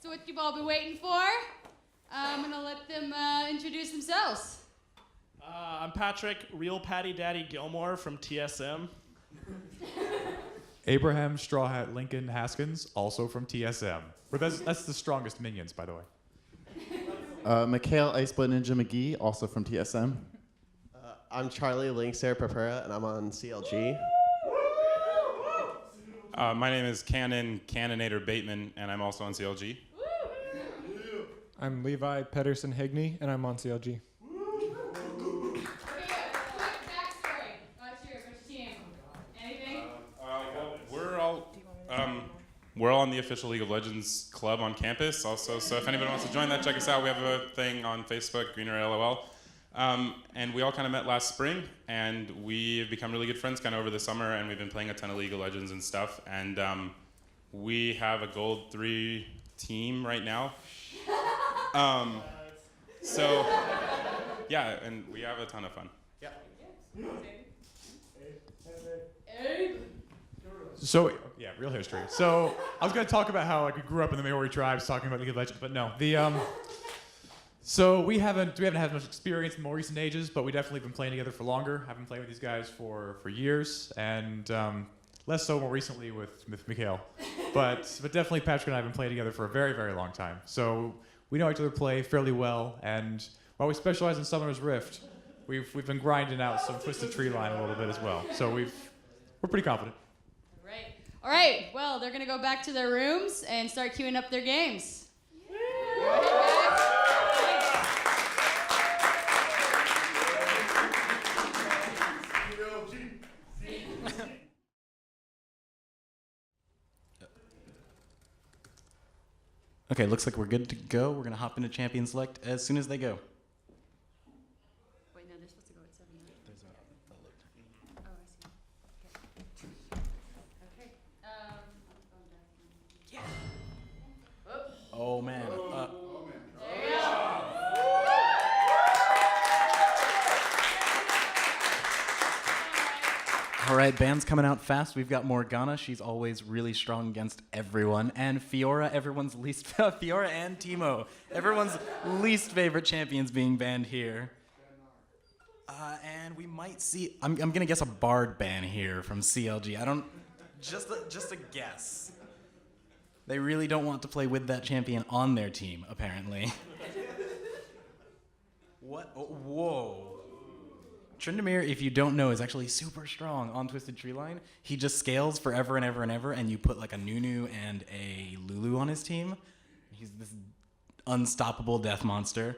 So what you've all been waiting for? I'm gonna let them introduce themselves. I'm Patrick, Real Patty Daddy Gilmore from TSM. Abraham Straw Hat Lincoln Haskins, also from TSM. That's the strongest minions, by the way. Mikhail Iceblood Ninja McGee, also from TSM. I'm Charlie Linksair Papura, and I'm on CLG. My name is Cannonator Bateman, and I'm also on CLG. I'm Levi Pedersen Higney, and I'm on CLG. We're all on the official League of Legends club on campus also, so if anybody wants to join that, check us out. We have a thing on Facebook, Greener LOL. And we all kind of met last spring, and we've become really good friends kind of over the summer, and we've been playing a ton of League of Legends and stuff, and we have a Gold 3 team right now. So, yeah, and we have a ton of fun. Yeah. So, yeah, real history. So, I was going to talk about how we grew up in the Maori tribes talking about League of Legends, but no. So we haven't had much experience in more recent ages, but we definitely been playing together for longer. I've been playing with these guys for years, and less so more recently with Mikhail. But definitely Patrick and I have been playing together for a very, very long time. So we know each other play fairly well, and while we specialize in Summoner's Rift, we've been grinding out some Twisted Treeline a little bit as well. So we're pretty confident. All right, well, they're gonna go back to their rooms and start queuing up their games. Go ahead, guys. Okay, looks like we're good to go. We're gonna hop into Champion Select as soon as they go. Wait, no, they're supposed to go at 7, right? There's a Oh, I see. Okay. Yeah. Oh man. There you go. All right, band's coming out fast. We've got Morgana. She's always really strong against everyone. And Fiora, Fiora and Teemo, everyone's least favorite champions being banned here. And we might see, I'm gonna guess a Bard ban here from CLG. Just a guess. They really don't want to play with that champion on their team, apparently. What? Oh, whoa. Tryndamere, if you don't know, is actually super strong on Twisted Treeline. He just scales forever and ever and ever, and you put like a Nunu and a Lulu on his team. He's this unstoppable death monster.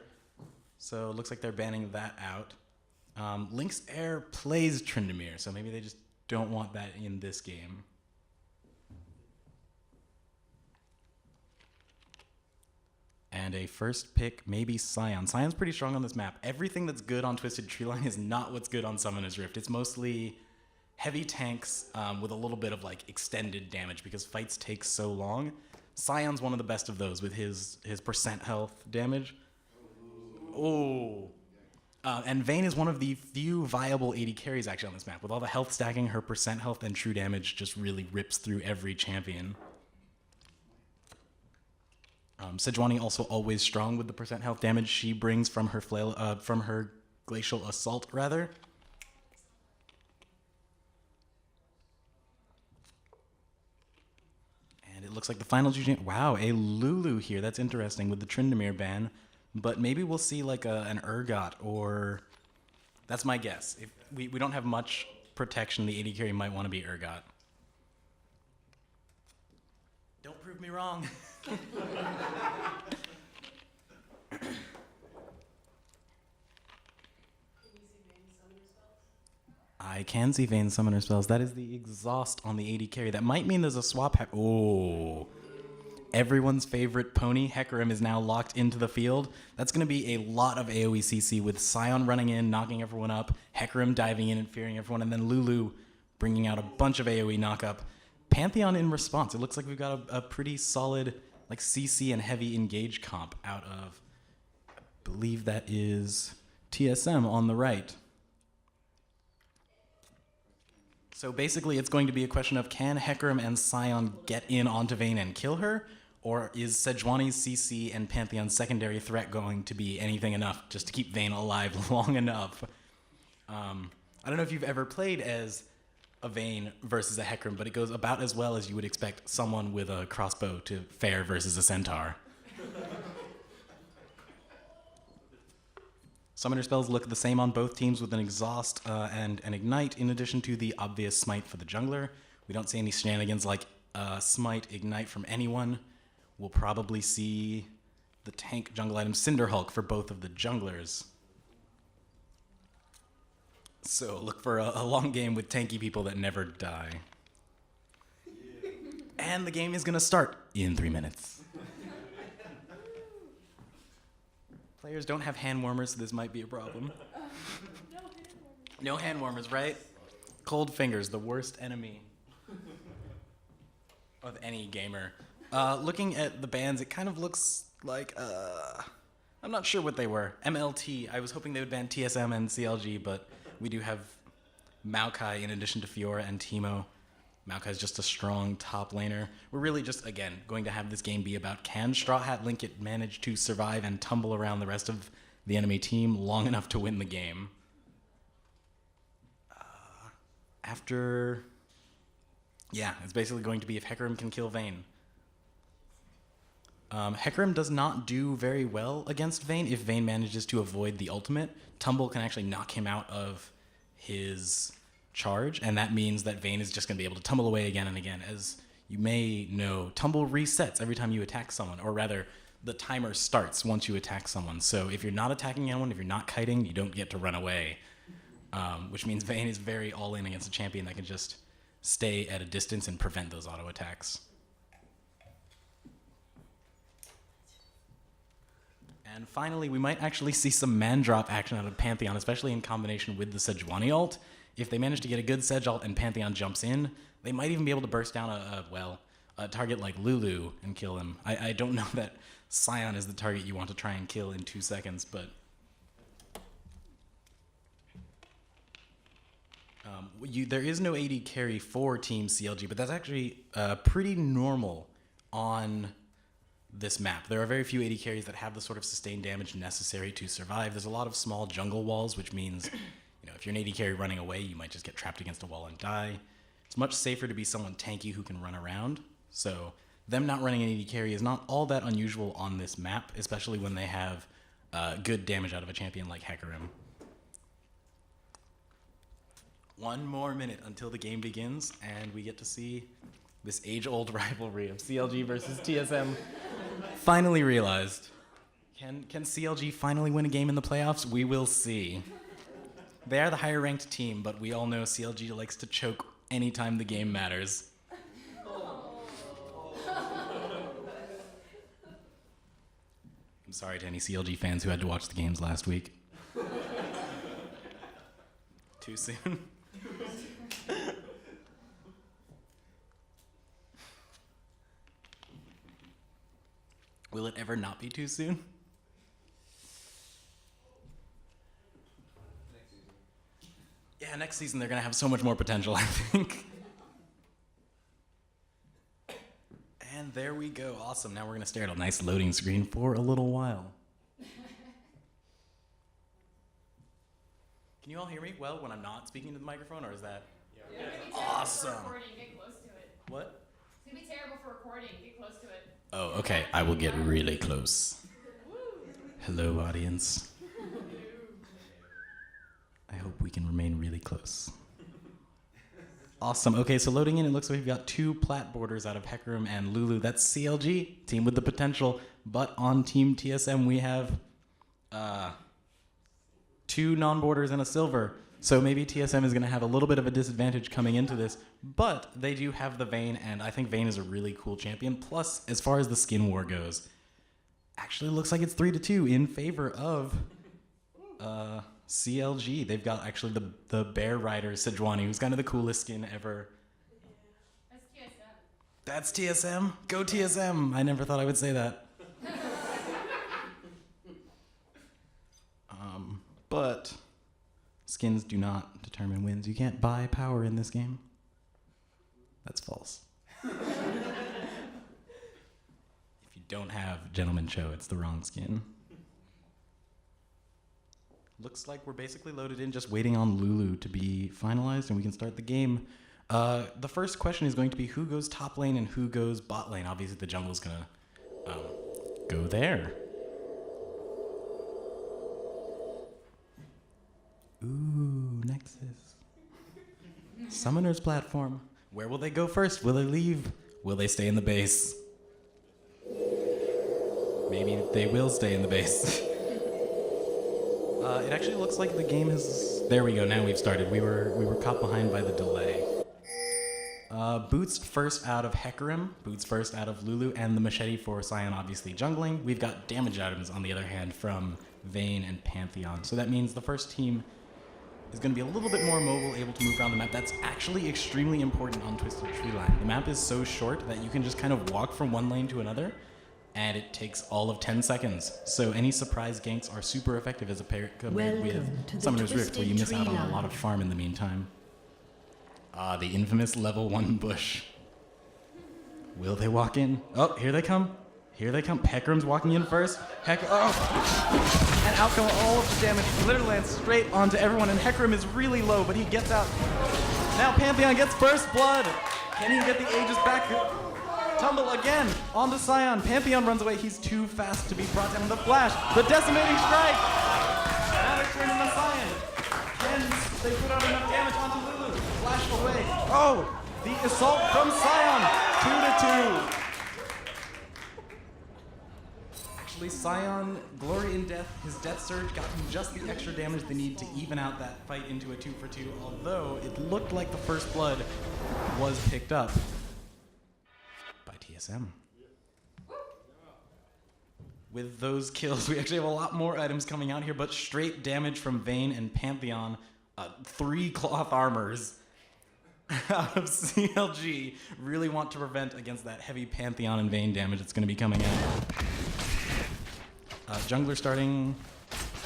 So it looks like they're banning that out. Lynx Air plays Tryndamere, so maybe they just don't want that in this game. And a first pick, maybe Scion. Scion's pretty strong on this map. Everything that's good on Twisted Treeline is not what's good on Summoner's Rift. It's mostly heavy tanks with a little bit of like extended damage because fights take so long. Scion's one of the best of those with his percent health damage. Oh. And Vayne is one of the few viable AD carries actually on this map. With all the health stacking, her percent health and true damage just really rips through every champion. Sejuani also always strong with the percent health damage she brings from her from her glacial assault rather. And it looks like the final wow, a Lulu here. That's interesting with the Tryndamere ban, but maybe we'll see like an Urgot or that's my guess. If we don't have much protection, the AD carry might want to be Urgot. Don't prove me wrong. I can see Vayne Summoner spells. That is the exhaust on the AD carry. That might mean there's a swap. Oh. Everyone's favorite pony, Hecarim, is now locked into the field. That's going to be a lot of AoE CC with Scion running in, knocking everyone up, Hecarim diving in and fearing everyone, and then Lulu bringing out a bunch of AoE knockup. Pantheon in response. It looks like we've got a pretty solid like CC and heavy engage comp out of, I believe that is TSM on the right. So basically it's going to be a question of can Hecarim and Scion get in onto Vayne and kill her, Or is Sejuani's CC and Pantheon's secondary threat going to be anything enough just to keep Vayne alive long enough? I don't know if you've ever played as a Vayne versus a Hecarim, but it goes about as well as you would expect someone with a crossbow to fare versus a centaur. Summoner spells look the same on both teams with an Exhaust and an Ignite, in addition to the obvious Smite for the jungler. We don't see any shenanigans like Smite, Ignite from anyone. We'll probably see the tank jungle item Cinderhulk for both of the junglers. So look for a long game with tanky people that never die. And the game is going to start in 3 minutes. Players don't have hand warmers, so this might be a problem. No hand warmers, right? Cold fingers, the worst enemy of any gamer. Looking at the bans, it kind of looks like, I'm not sure what they were. MLT, I was hoping they would ban TSM and CLG, but we do have Maokai in addition to Fiora and Teemo. Maokai's just a strong top laner. We're really just, again, going to have this game be about can Straw Hat Linkit manage to survive and tumble around the rest of the enemy team long enough to win the game. It's basically going to be if Hecarim can kill Vayne. Hecarim does not do very well against Vayne if Vayne manages to avoid the ultimate. Tumble can actually knock him out of his charge, and that means that Vayne is just going to be able to tumble away again and again. As you may know, Tumble resets every time you attack someone, or rather, the timer starts once you attack someone. So if you're not attacking anyone, if you're not kiting, you don't get to run away, which means Vayne is very all-in against a champion that can just stay at a distance and prevent those auto attacks. And finally, we might actually see some man drop action out of Pantheon, especially in combination with the Sejuani ult. If they manage to get a good Sej ult and Pantheon jumps in, they might even be able to burst down a target like Lulu and kill him. I don't know that Sion is the target you want to try and kill in 2 seconds, but there is no AD carry for Team CLG, but that's actually pretty normal on this map. There are very few AD carries that have the sort of sustained damage necessary to survive. There's a lot of small jungle walls, which means, if you're an AD carry running away, you might just get trapped against a wall and die. It's much safer to be someone tanky who can run around. So them not running an AD carry is not all that unusual on this map, especially when they have good damage out of a champion like Hecarim. 1 more minute until the game begins, and we get to see this age-old rivalry of CLG versus TSM finally realized. Can CLG finally win a game in the playoffs? We will see. They are the higher-ranked team, but we all know CLG likes to choke anytime the game matters. I'm sorry to any CLG fans who had to watch the games last week. Too soon? Will it ever not be too soon? Yeah, next season they're going to have so much more potential, I think. And there we go. Awesome. Now we're going to stare at a nice loading screen for a little while. Can you all hear me well when I'm not speaking to the microphone, or is that... Yeah. Awesome. For recording, get close to it. What? It's going to be terrible for recording. Get close to it. Oh, okay. I will get really close. Hello, audience. I hope we can remain really close. Awesome. Okay, so loading in, it looks like we've got 2 plat borders out of Hecarim and Lulu. That's CLG, team with the potential. But on Team TSM, we have 2 non-borders and a silver. So maybe TSM is going to have a little bit of a disadvantage coming into this. But they do have the Vayne, and I think Vayne is a really cool champion. Plus, as far as the skin war goes, actually looks like it's 3-2 in favor of CLG. They've got actually the Bear Rider Sejuani, who's kind of the coolest skin ever. That's TSM. That's TSM? Go TSM! I never thought I would say that. But skins do not determine wins. You can't buy power in this game. That's false. don't have Gentleman Show. It's the wrong skin. Looks like we're basically loaded in, just waiting on Lulu to be finalized, and we can start the game. The first question is going to be who goes top lane and who goes bot lane. Obviously, the jungle's gonna go there. Ooh, Nexus. Summoner's platform. Where will they go first? Will they leave? Will they stay in the base? Maybe they will stay in the base. It actually looks like the game has... There we go, now we've started. We were caught behind by the delay. Boots first out of Hecarim, Boots first out of Lulu, and the machete for Sion obviously jungling. We've got damage items on the other hand from Vayne and Pantheon. So that means the first team is going to be a little bit more mobile, able to move around the map. That's actually extremely important on Twisted Treeline. The map is so short that you can just kind of walk from one lane to another, and it takes all of 10 seconds. So any surprise ganks are super effective as a pair compared with Summoner's Rift, where you miss out on a lot of farm in the meantime. The infamous level 1 bush. Will they walk in? Oh, here they come. Here they come. Hecarim's walking in first. Oh! And out come all of the damage. Glitter lands straight onto everyone, and Hecarim is really low, but he gets out. Now Pantheon gets first blood. Can he get the Aegis back? Tumble again onto Sion. Pantheon runs away. He's too fast to be brought down. The flash, the decimating strike. Now they turn into Sion. Can they put out enough damage onto Lulu? Flash away. Oh, the assault from Sion. 2-2. Actually, Sion, Glory in Death, his Death Surge got him just the extra damage they need to even out that fight into a 2-for-2, although it looked like the first blood was picked up by TSM. With those kills, we actually have a lot more items coming out here, but straight damage from Vayne and Pantheon, 3 cloth armors out of CLG really want to prevent against that heavy Pantheon and Vayne damage that's going to be coming out. Jungler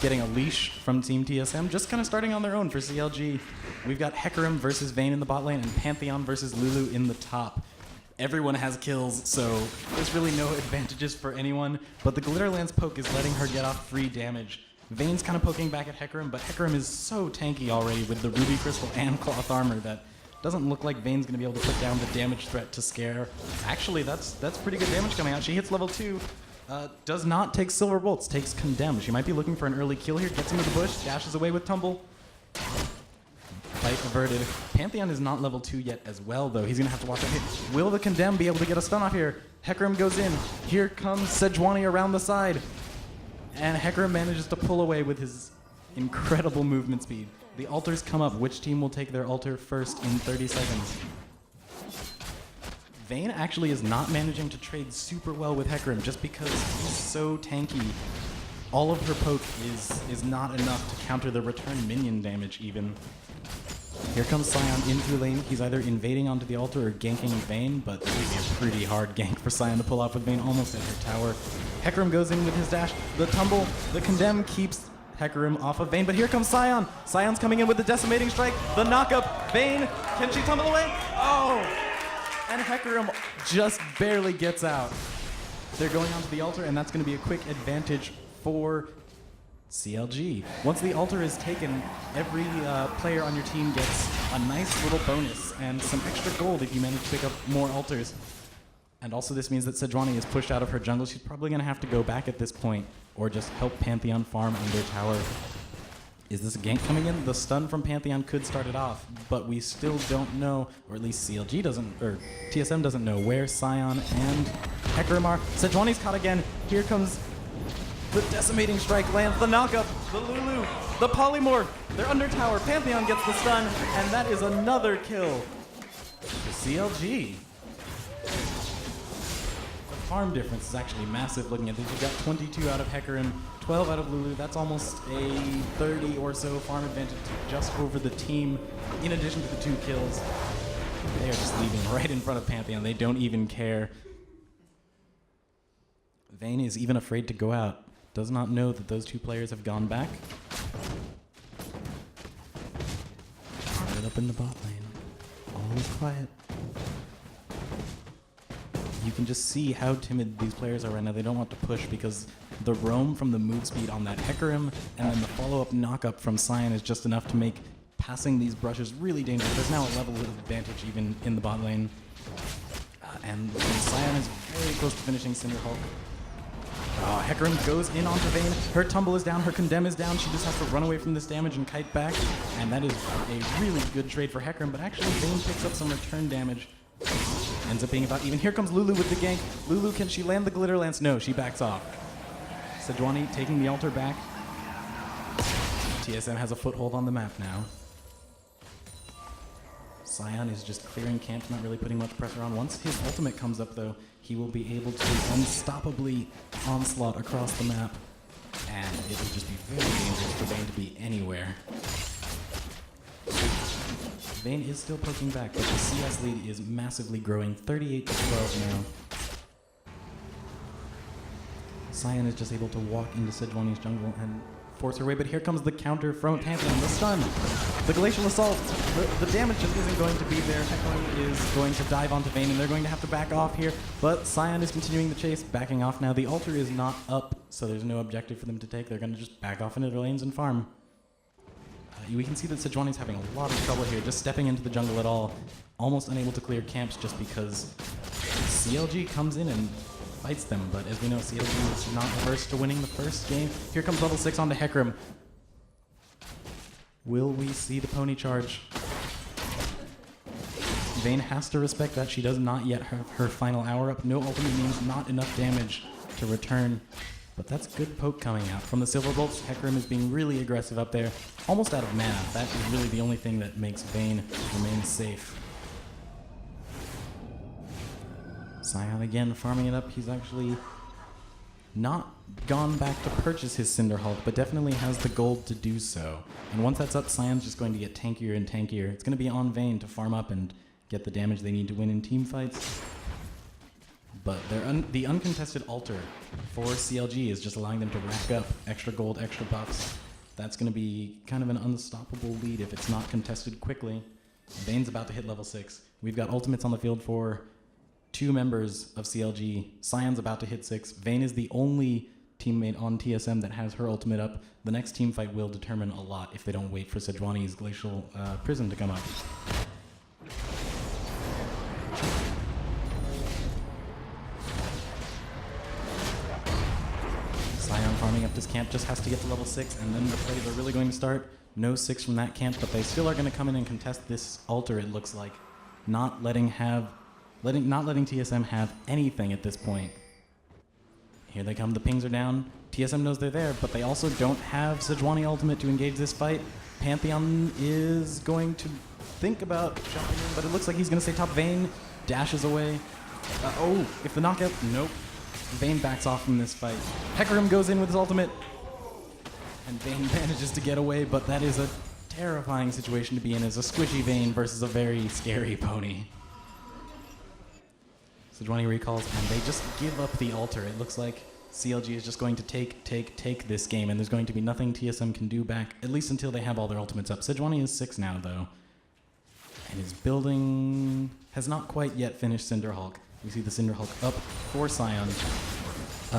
getting a leash from Team TSM, just kind of starting on their own for CLG. We've got Hecarim versus Vayne in the bot lane and Pantheon versus Lulu in the top. Everyone has kills, so there's really no advantages for anyone, but the Glitterlands poke is letting her get off free damage. Vayne's kind of poking back at Hecarim, but Hecarim is so tanky already with the Ruby Crystal and Cloth Armor that doesn't look like Vayne's going to be able to put down the damage threat to scare. Actually, that's pretty good damage coming out. She hits level 2. Does not take Silver Bolts, takes Condemn. She might be looking for an early kill here, gets into the bush, dashes away with Tumble. Fight averted. Pantheon is not level 2 yet as well, though. He's going to have to watch out here. Will the Condemn be able to get a stun off here? Hecarim goes in. Here comes Sejuani around the side. And Hecarim manages to pull away with his incredible movement speed. The altars come up. Which team will take their altar first in 30 seconds? Vayne actually is not managing to trade super well with Hecarim just because he's so tanky. All of her poke is not enough to counter the return minion damage even. Here comes Sion in through lane. He's either invading onto the altar or ganking Vayne, but this is a pretty hard gank for Sion to pull off with Vayne almost at her tower. Hecarim goes in with his dash. The tumble, the condemn keeps Hecarim off of Vayne, but here comes Sion. Sion's coming in with the decimating strike. The knockup. Vayne, can she tumble away? Oh! And Hecarim just barely gets out. They're going onto the altar, and that's going to be a quick advantage for CLG. Once the altar is taken, every player on your team gets a nice little bonus and some extra gold if you manage to pick up more altars. And also this means that Sejuani is pushed out of her jungle. She's probably going to have to go back at this point or just help Pantheon farm on their tower. Is this a gank coming in? The stun from Pantheon could start it off, but we still don't know, or at least CLG doesn't, or TSM doesn't know where Sion and Hecarim are. Sejuani's caught again. Here comes the decimating strike, lands the knockup, the Lulu, the polymorph. They're under tower. Pantheon gets the stun, and that is another kill for CLG. The farm difference is actually massive looking at this. You've got 22 out of Hecarim, 12 out of Lulu. That's almost a 30 or so farm advantage just over the team, in addition to the 2 kills. They are just leaving right in front of Pantheon. They don't even care. Vayne is even afraid to go out. Does not know that those 2 players have gone back. Right up in the bot lane. All is quiet. you can just see how timid these players are right now. They don't want to push because the roam from the move speed on that Hecarim and then the follow-up knock-up from Sion is just enough to make passing these brushes really dangerous. There's now a level of advantage even in the bot lane. And Sion is very close to finishing Cinderhulk. Oh, Hecarim goes in onto Vayne. Her tumble is down, her condemn is down. She just has to run away from this damage and kite back. And that is a really good trade for Hecarim, but actually Vayne picks up some return damage. Ends up being about even. Here comes Lulu with the gank. Lulu, can she land the Glitter Lance? No, she backs off. Sejuani taking the altar back. TSM has a foothold on the map now. Sion is just clearing camp, not really putting much pressure on. Once his ultimate comes up, though, he will be able to unstoppably onslaught across the map. And it will just be very dangerous for Vayne to be anywhere. Vayne is still poking back, but the CS lead is massively growing, 38 to 12 now. Sion is just able to walk into Sejuani's jungle and force her way, but here comes the counter from Pantheon, the stun, the Glacial Assault. The damage just isn't going to be there. Hecarim is going to dive onto Vayne, and they're going to have to back off here, but Sion is continuing the chase, backing off now. The altar is not up, so there's no objective for them to take. They're going to just back off into their lanes and farm. We can see that Sejuani's having a lot of trouble here, just stepping into the jungle at all, almost unable to clear camps just because CLG comes in and fights them, but as we know, CLG is not averse to winning the first game. Here comes level 6 onto Hecarim. Will we see the pony charge? Vayne has to respect that. She does not yet have her final hour up. No ultimate means not enough damage to return. But that's good poke coming out. From the Silver Bolts, Hecarim is being really aggressive up there. Almost out of mana. That is really the only thing that makes Vayne remain safe. Sion again farming it up. He's actually not gone back to purchase his Cinderhulk, but definitely has the gold to do so. And once that's up, Sion's just going to get tankier and tankier. It's going to be on Vayne to farm up and get the damage they need to win in team fights. But the uncontested altar for CLG is just allowing them to rack up extra gold, extra buffs. That's going to be kind of an unstoppable lead if it's not contested quickly. Vayne's about to hit level 6. We've got ultimates on the field for 2 members of CLG. Sion's about to hit 6. Vayne is the only teammate on TSM that has her ultimate up. The next team fight will determine a lot if they don't wait for Sejuani's Glacial Prism to come up. Sion farming up this camp, just has to get to level 6, and then the plays are really going to start. No 6 from that camp, but they still are going to come in and contest this altar, it looks like. Not letting TSM have anything at this point. Here they come, the pings are down. TSM knows they're there, but they also don't have Sejuani ultimate to engage this fight. Pantheon is going to think about jumping in, but it looks like he's going to stay top. Vayne dashes away. Oh, if the knockout, nope. Vayne backs off from this fight. Hecarim goes in with his ultimate, and Vayne manages to get away, but that is a terrifying situation to be in as a squishy Vayne versus a very scary pony. Sejuani recalls, and they just give up the altar. It looks like CLG is just going to take this game, and there's going to be nothing TSM can do back, at least until they have all their ultimates up. Sejuani is 6 now, though, and his building has not quite yet finished Cinderhulk. We see the Cinderhulk up for Sion.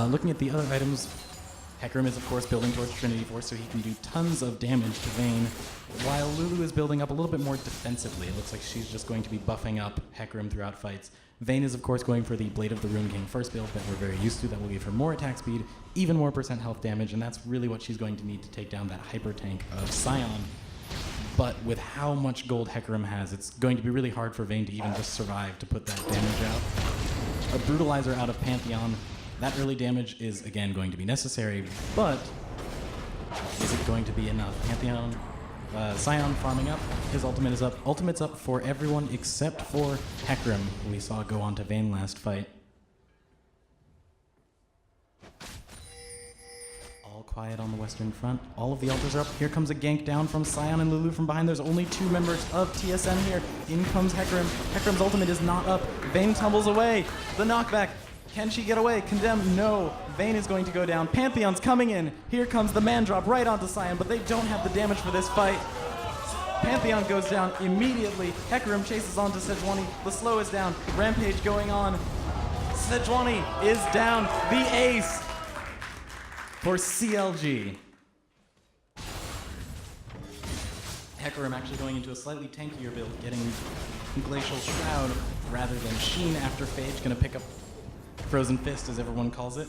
Looking at the other items, Hecarim is, of course, building towards Trinity Force so he can do tons of damage to Vayne, while Lulu is building up a little bit more defensively. It looks like she's just going to be buffing up Hecarim throughout fights. Vayne is, of course, going for the Blade of the Rune King first build that we're very used to. That will give her more attack speed, even more % health damage, and that's really what she's going to need to take down that hyper tank of Sion. But with how much gold Hecarim has, it's going to be really hard for Vayne to even just survive to put that damage out. A Brutalizer out of Pantheon. That early damage is, again, going to be necessary, but is it going to be enough? Pantheon, Sion farming up. His ultimate is up. Ultimate's up for everyone except for Hecarim, who we saw go on to Vayne last fight. All quiet on the western front. All of the altars are up. Here comes a gank down from Sion and Lulu from behind. There's only 2 members of TSM here. In comes Hecarim. Hecarim's ultimate is not up. Vayne tumbles away. The knockback. Can she get away? Condemn, no. Vayne is going to go down. Pantheon's coming in. Here comes the man drop right onto Sion, but they don't have the damage for this fight. Pantheon goes down immediately. Hecarim chases onto Sejuani. The slow is down. Rampage going on. Sejuani is down. The ace for CLG. Hecarim actually going into a slightly tankier build, getting Glacial Shroud rather than Sheen after Phage. Gonna pick up Frozen Fist, as everyone calls it.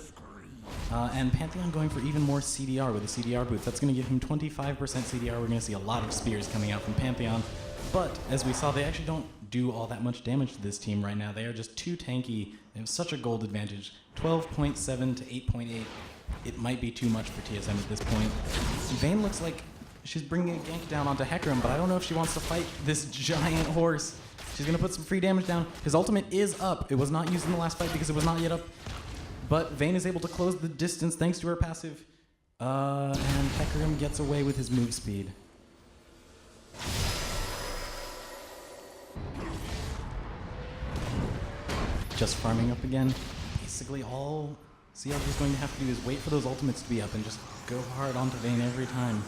And Pantheon going for even more CDR with the CDR boots. That's going to give him 25% CDR. We're going to see a lot of spears coming out from Pantheon. But as we saw, they actually don't do all that much damage to this team right now. They are just too tanky. They have such a gold advantage. 12.7 to 8.8. It might be too much for TSM at this point. Vayne looks like she's bringing a gank down onto Hecarim, but I don't know if she wants to fight this giant horse. She's going to put some free damage down. His ultimate is up. It was not used in the last fight because it was not yet up. But Vayne is able to close the distance thanks to her passive. And Hecarim gets away with his move speed. Just farming up again. Basically all CLG is going to have to do is wait for those ultimates to be up and just go hard onto Vayne every time.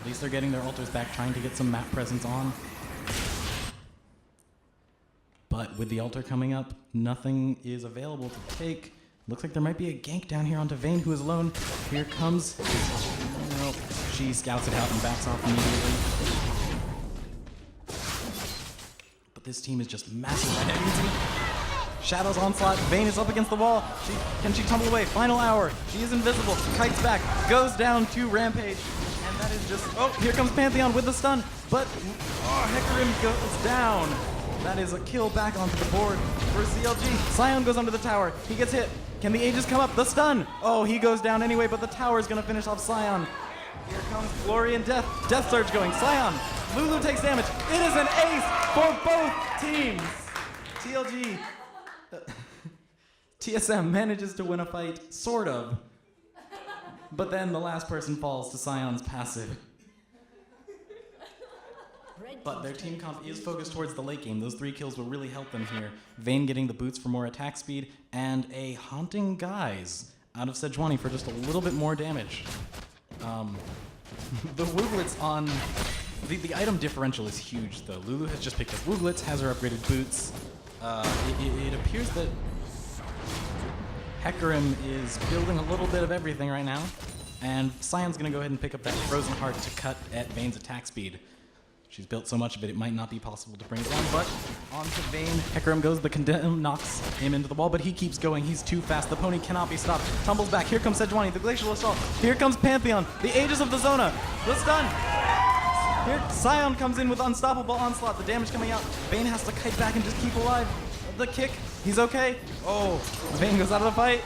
At least they're getting their ulters back, trying to get some map presence on. But with the altar coming up, nothing is available to take. Looks like there might be a gank down here onto Vayne, who is alone. Here comes... No, she scouts it out and backs off immediately. But this team is just massive and easy. Shadow's onslaught. Vayne is up against the wall. Can she tumble away? Final hour. She is invisible. Kites back. Goes down to Rampage. And that is just... Oh, here comes Pantheon with the stun. But Hecarim goes down. That is a kill back onto the board for CLG. Sion goes under the tower. He gets hit. Can the Aegis come up? The stun! Oh, he goes down anyway, but the tower is going to finish off Sion. Here comes Glory and Death. Death Surge going. Sion. Lulu takes damage. It is an ace for both teams. TLG. TSM manages to win a fight, sort of. But then the last person falls to Sion's passive. But their team comp is focused towards the late game. Those 3 kills will really help them here. Vayne getting the boots for more attack speed, and a Haunting Guise out of Sejuani for just a little bit more damage. The Wooglets on... The item differential is huge, though. Lulu has just picked up Wooglets, has her upgraded boots. It appears that Hecarim is building a little bit of everything right now, and Sion's going to go ahead and pick up that Frozen Heart to cut at Vayne's attack speed. She's built so much of it, it might not be possible to bring it down, but onto Vayne. Hecarim goes, the Condemn knocks him into the wall, but he keeps going. He's too fast. The pony cannot be stopped. Tumbles back. Here comes Sejuani, the Glacial Assault. Here comes Pantheon, the Aegis of the Zona. The stun. Here, Sion comes in with Unstoppable Onslaught. The damage coming out. Vayne has to kite back and just keep alive. The kick. He's okay. Oh, Vayne goes out of the fight.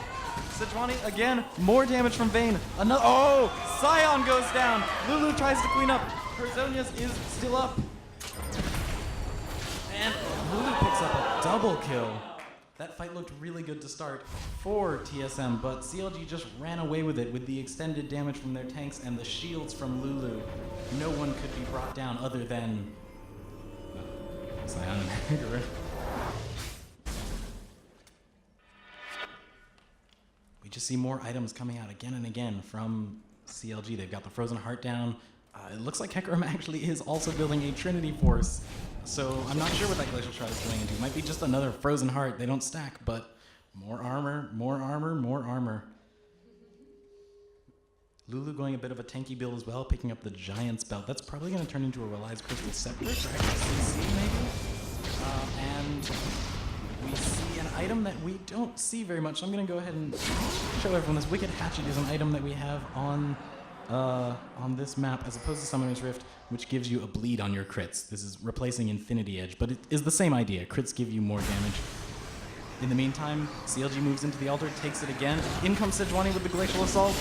Sejuani, again, more damage from Vayne. Another, oh, Sion goes down. Lulu tries to clean up. Perzonius is still up. And Lulu picks up a double kill. That fight looked really good to start for TSM, but CLG just ran away with it with the extended damage from their tanks and the shields from Lulu. No one could be brought down other than Sion and Hecarim. We just see more items coming out again and again from CLG. They've got the Frozen Heart down. It looks like Hecarim actually is also building a Trinity Force. So I'm not sure what that Glacial Shroud is going into. It might be just another Frozen Heart. They don't stack, but more armor, more armor, more armor. Lulu going a bit of a tanky build as well, picking up the Giant's Belt. That's probably going to turn into a Relies Crystal Scepter, or CC maybe. And we see an item that we don't see very much. So I'm going to go ahead and show everyone this. Wicked Hatchet is an item that we have on this map, as opposed to Summoner's Rift, which gives you a bleed on your crits. This is replacing Infinity Edge, but it is the same idea. Crits give you more damage. In the meantime, CLG moves into the altar, takes it again. In comes Sejuani with the Glacial Assault.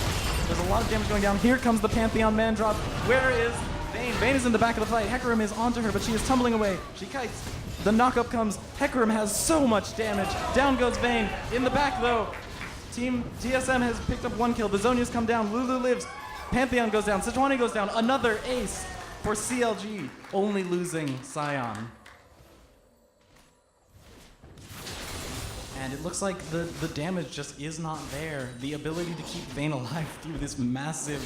There's a lot of damage going down. Here comes the Pantheon Man Drop. Where is Vayne? Vayne is in the back of the fight. Hecarim is onto her, but she is tumbling away. She kites. The knockup comes. Hecarim has so much damage. Down goes Vayne. In the back, though, Team TSM has picked up 1 kill. The Zonia's come down. Lulu lives. Pantheon goes down. Sejuani goes down. Another ace for CLG, only losing Sion. And it looks like the damage just is not there. The ability to keep Vayne alive through this massive,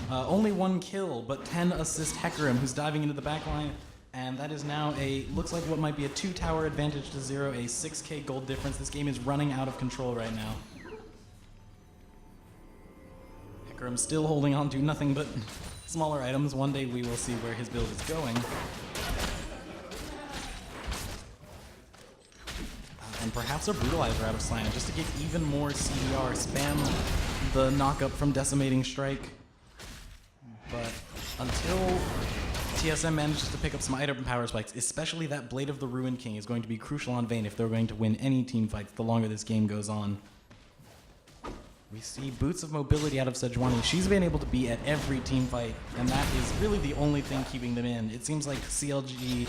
only 1 kill, but 10 assist Hecarim, who's diving into the back line. And that is now looks like what might be a 2-tower advantage to 0, a 6k gold difference. This game is running out of control right now. Hecarim still holding on to nothing but smaller items. One day we will see where his build is going. And perhaps a Brutalizer out of Slion just to get even more CDR. Spam the knockup from Decimating Strike. But until TSM manages to pick up some item power spikes, especially that Blade of the Ruined King is going to be crucial on Vayne if they're going to win any team fights the longer this game goes on. We see Boots of Mobility out of Sejuani. She's been able to be at every team fight, and that is really the only thing keeping them in. It seems like CLG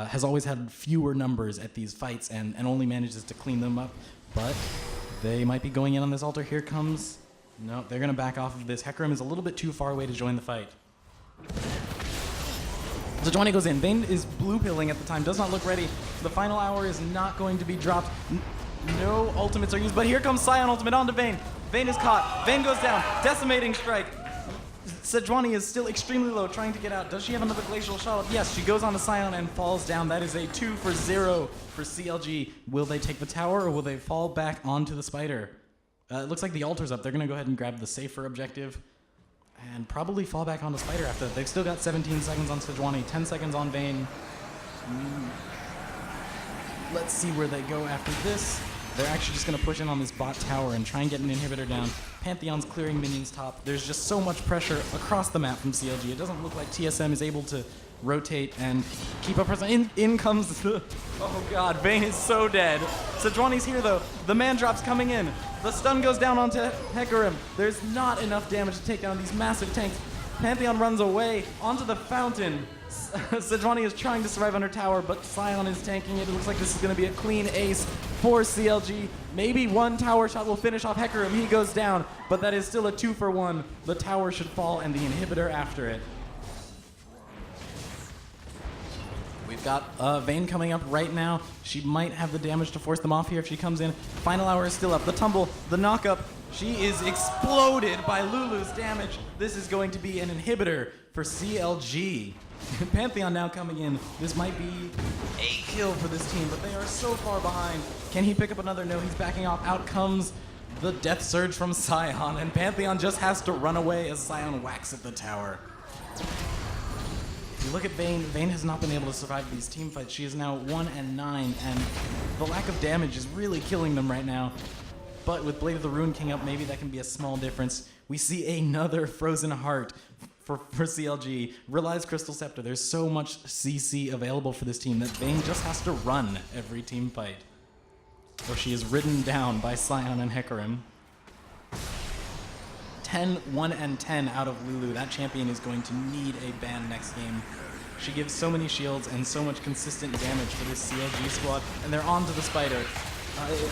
has always had fewer numbers at these fights and only manages to clean them up, but they might be going in on this altar. Here comes... No, they're going to back off of this. Hecarim is a little bit too far away to join the fight. Sejuani goes in. Vayne is blue-pilling at the time, does not look ready. The final hour is not going to be dropped. No ultimates are used, but here comes Scion ultimate onto Vayne. Vayne is caught. Vayne goes down. Decimating Strike. Sejuani is still extremely low, trying to get out. Does she have another Glacial Shot? Yes, she goes on to Scion and falls down. That is a 2-for-0 for CLG. Will they take the tower, or will they fall back onto the Spider? It looks like the altar's up. They're going to go ahead and grab the safer objective and probably fall back onto Spider after that. They've still got 17 seconds on Sejuani, 10 seconds on Vayne. Let's see where they go after this. They're actually just going to push in on this bot tower and try and get an inhibitor down. Pantheon's clearing minions top. There's just so much pressure across the map from CLG. It doesn't look like TSM is able to rotate and keep up pressure. In comes the... Oh god, Vayne is so dead. Sejuani's here though. The man drop's coming in. The stun goes down onto Hecarim. There's not enough damage to take down these massive tanks. Pantheon runs away onto the fountain. Sejuani is trying to survive under tower, but Scion is tanking it. It looks like this is going to be a clean ace for CLG. Maybe one tower shot will finish off Hecarim. He goes down, but that is still a 2-for-1. The tower should fall and the inhibitor after it. We've got Vayne coming up right now. She might have the damage to force them off here if she comes in. Final hour is still up. The tumble, the knockup. She is exploded by Lulu's damage. This is going to be an inhibitor for CLG. Pantheon now coming in. This might be a kill for this team, but they are so far behind. Can he pick up another? No, he's backing off. Out comes the Death Surge from Scion, and Pantheon just has to run away as Scion whacks at the tower. If you look at Vayne, Vayne has not been able to survive these team fights. She is now 1-9, and the lack of damage is really killing them right now. But with Blade of the Ruined King up, maybe that can be a small difference. We see another Frozen Heart for CLG. Realize Crystal Scepter. There's so much CC available for this team that Vayne just has to run every team fight. Or she is ridden down by Scion and Hecarim. 10-1-10 out of Lulu. That champion is going to need a ban next game. She gives so many shields and so much consistent damage for this CLG squad, and they're on to the Spider.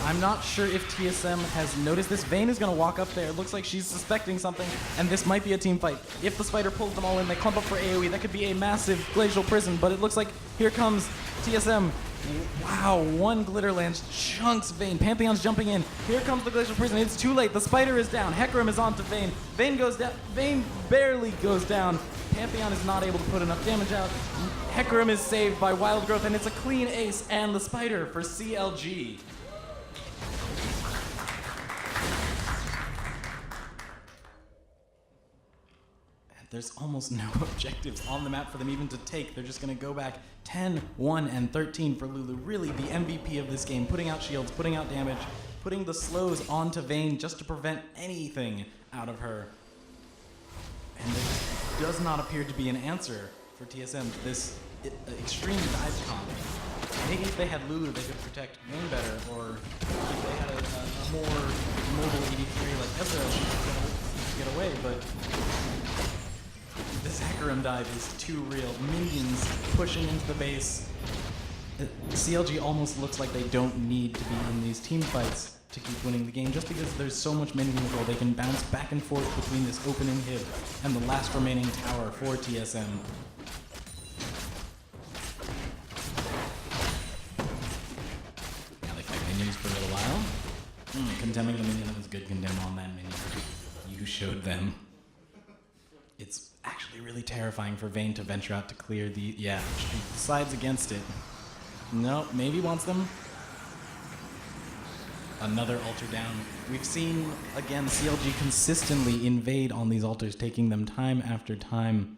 I'm not sure if TSM has noticed this. Vayne is going to walk up there. It looks like she's suspecting something, and this might be a team fight. If the Spider pulls them all in, they clump up for AoE. That could be a massive Glacial Prison, but it looks like here comes TSM. Wow, one Glitter Lance chunks Vayne. Pantheon's jumping in. Here comes the Glacial Prison. It's too late. The Spider is down. Hecarim is on to Vayne. Vayne goes down. Vayne barely goes down. Pantheon is not able to put enough damage out. Hecarim is saved by Wild Growth, and it's a clean ace and the Spider for CLG. There's almost no objectives on the map for them even to take. They're just going to go back 10-1-13 for Lulu. Really the MVP of this game, putting out shields, putting out damage, putting the slows onto Vayne just to prevent anything out of her. And there does not appear to be an answer for TSM to this extreme dive comp. Maybe if they had Lulu, they could protect Vayne better, or if they had a more mobile AD carry like Ezra, she could get away, but this Hecarim dive is too real. Minions pushing into the base. CLG almost looks like they don't need to be in these team fights to keep winning the game, just because there's so much minion control. They can bounce back and forth between this open inhib and the last remaining tower for TSM. Yeah, they fight minions for a little while. Condemning the minion, that was good condemn on that minion. You showed them. It's actually Actually really terrifying for Vayne to venture out to clear the... Yeah, she decides against it. No, maybe wants them. Another altar down. We've seen, again, CLG consistently invade on these altars, taking them time after time.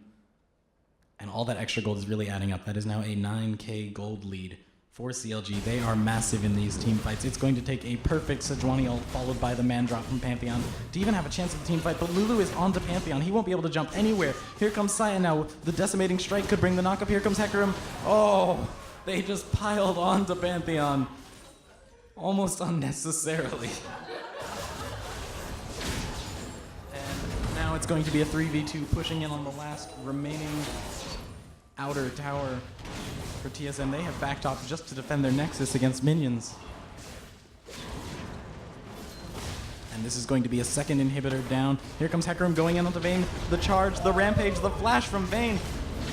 And all that extra gold is really adding up. That is now a 9k gold lead for CLG. They are massive in these team fights. It's going to take a perfect Sejuani ult followed by the man drop from Pantheon to even have a chance at the team fight. But Lulu is onto Pantheon. He won't be able to jump anywhere. Here comes Saya now. The decimating strike could bring the knock-up. Here comes Hecarim. Oh, they just piled onto Pantheon. Almost unnecessarily. And now it's going to be a 3v2 pushing in on the last remaining outer tower for TSM. They have backed off just to defend their nexus against minions. And this is going to be a second inhibitor down. Here comes Hecarim going in onto Vayne. The charge, the rampage, the flash from Vayne.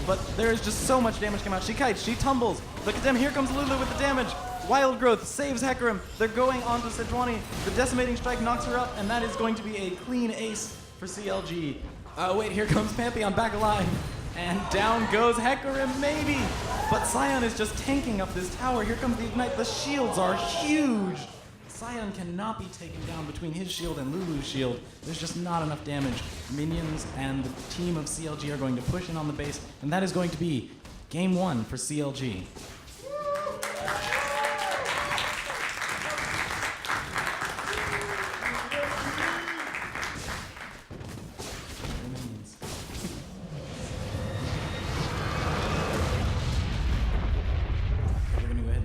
But there is just so much damage coming out. She kites, she tumbles. Look at them, here comes Lulu with the damage. Wild Growth saves Hecarim. They're going onto Sejuani. The decimating strike knocks her up, and that is going to be a clean ace for CLG. Wait, here comes Pantheon back alive. And down goes Hecarim, maybe. But Sion is just tanking up this tower. Here comes the Ignite. The shields are huge. Sion cannot be taken down between his shield and Lulu's shield. There's just not enough damage. Minions and the team of CLG are going to push in on the base, and that is going to be game 1 for CLG.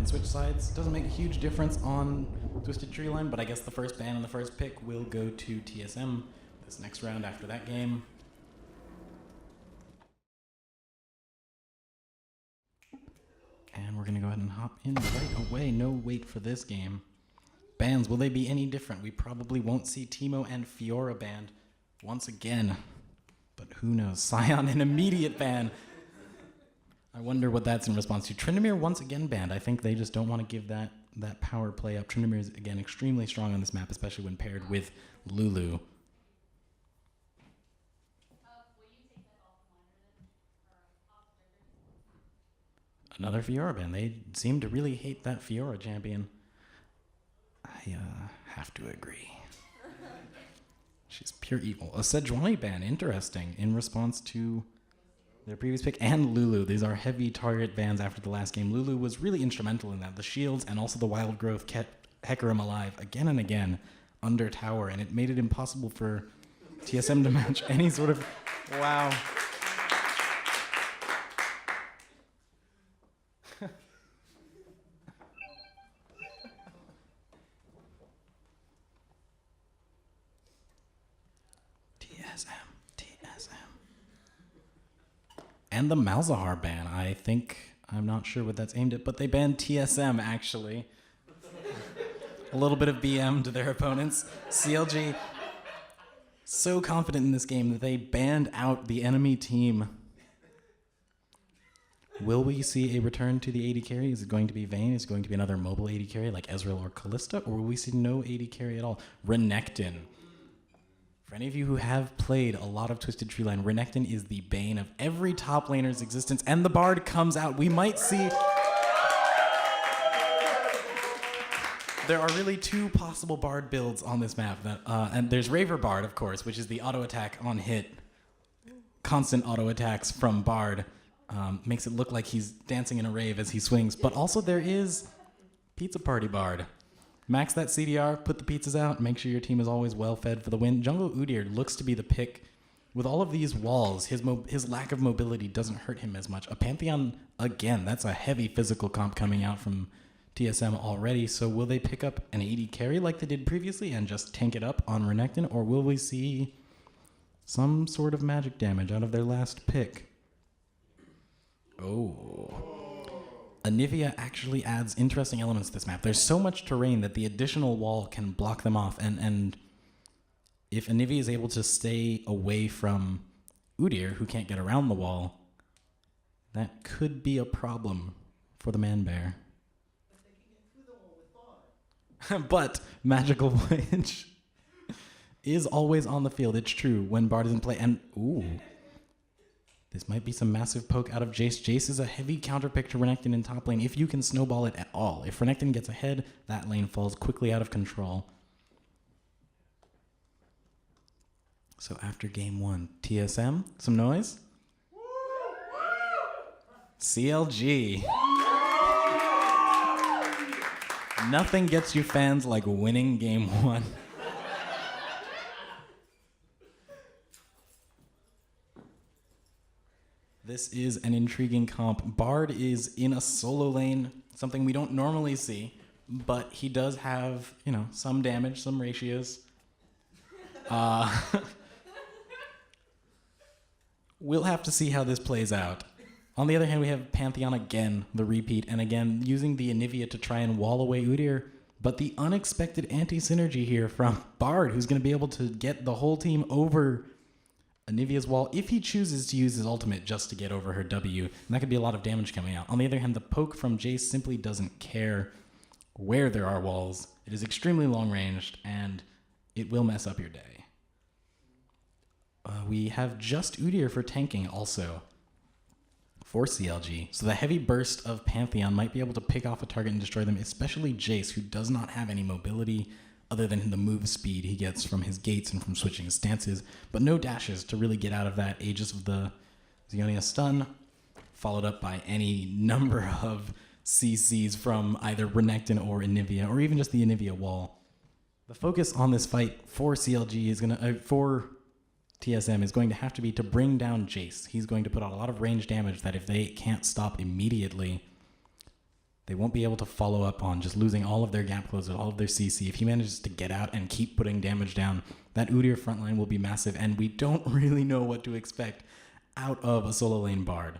Switch sides. Doesn't make a huge difference on Twisted Treeline, but I guess the first ban and the first pick will go to TSM this next round after that game. And we're going to go ahead and hop in right away. No wait for this game. Bans, will they be any different? We probably won't see Teemo and Fiora banned once again. But who knows? Sion, an immediate ban. I wonder what that's in response to. Tryndamere once again banned. I think they just don't want to give that power play up. Tryndamere is, again, extremely strong on this map, especially when paired with Lulu. Another Fiora ban. They seem to really hate that Fiora champion. I have to agree. She's pure evil. A Sejuani ban, interesting, in response to their previous pick, and Lulu. These are heavy target bans after the last game. Lulu was really instrumental in that. The shields and also the wild growth kept Hecarim alive again and again under tower, and it made it impossible for TSM to match any sort of... Wow. And the Malzahar ban, I'm not sure what that's aimed at, but they banned TSM, actually. A little bit of BM to their opponents. CLG, so confident in this game that they banned out the enemy team. Will we see a return to the AD carry? Is it going to be Vayne? Is it going to be another mobile AD carry like Ezreal or Callista? Or will we see no AD carry at all? Renekton. For any of you who have played a lot of Twisted Treeline, Renekton is the bane of every top laner's existence, and the Bard comes out. We might see... There are really two possible Bard builds on this map. And there's Raver Bard, of course, which is the auto attack on hit. Constant auto attacks from Bard. Makes it look like he's dancing in a rave as he swings. But also there is Pizza Party Bard. Max that CDR, put the pizzas out, make sure your team is always well fed for the win. Jungle Udyr looks to be the pick. With all of these walls, his lack of mobility doesn't hurt him as much. A Pantheon, again, that's a heavy physical comp coming out from TSM already. So will they pick up an AD carry like they did previously and just tank it up on Renekton? Or will we see some sort of magic damage out of their last pick? Oh. Anivia actually adds interesting elements to this map. There's so much terrain that the additional wall can block them off, and if Anivia is able to stay away from Udyr, who can't get around the wall, that could be a problem for the Man-Bear. But Magical Voyage is always on the field. It's true when Bard is in play. And, ooh. This might be some massive poke out of Jace. Jace is a heavy counterpick to Renekton in top lane if you can snowball it at all. If Renekton gets ahead, that lane falls quickly out of control. So after game 1, TSM, some noise? CLG. Nothing gets you fans like winning game 1. This is an intriguing comp. Bard is in a solo lane, something we don't normally see, but he does have, some damage, some ratios. We'll have to see how this plays out. On the other hand, we have Pantheon again, the repeat, and again, using the Anivia to try and wall away Udyr, but the unexpected anti-synergy here from Bard, who's going to be able to get the whole team over Anivia's wall if he chooses to use his ultimate just to get over her W, and that could be a lot of damage coming out. On the other hand, the poke from Jace simply doesn't care where there are walls. It is extremely long-ranged, and it will mess up your day. We have just Udyr for tanking also for CLG. So the heavy burst of Pantheon might be able to pick off a target and destroy them, especially Jace, who does not have any mobility other than the move speed he gets from his gates and from switching his stances, but no dashes to really get out of that. Aegis of the Zionia stun, followed up by any number of CCs from either Renekton or Anivia, or even just the Anivia wall. The focus on this fight for CLG is for TSM is going to have to be to bring down Jace. He's going to put out a lot of range damage that if they can't stop immediately, they won't be able to follow up on just losing all of their gap closes, all of their CC. If he manages to get out and keep putting damage down, that Udyr frontline will be massive, and we don't really know what to expect out of a solo lane Bard.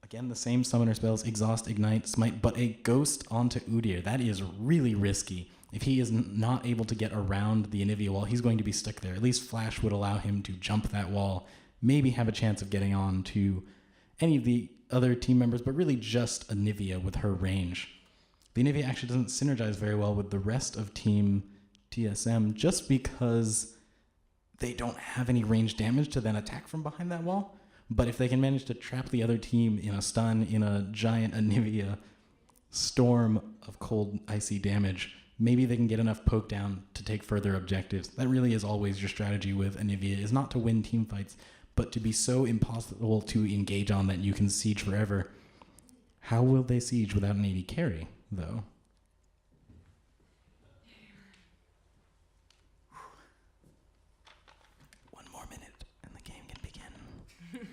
Again, the same summoner spells, Exhaust, Ignite, Smite, but a Ghost onto Udyr. That is really risky. If he is not able to get around the Anivia wall, he's going to be stuck there. At least Flash would allow him to jump that wall, maybe have a chance of getting on to any of the other team members, but really just Anivia with her range. The Anivia actually doesn't synergize very well with the rest of Team TSM just because they don't have any range damage to then attack from behind that wall. But if they can manage to trap the other team in a stun, in a giant Anivia storm of cold, icy damage, maybe they can get enough poke down to take further objectives. That really is always your strategy with Anivia, is not to win team fights, but to be so impossible to engage on that you can siege forever. How will they siege without an AD carry, though? One more minute and the game can begin.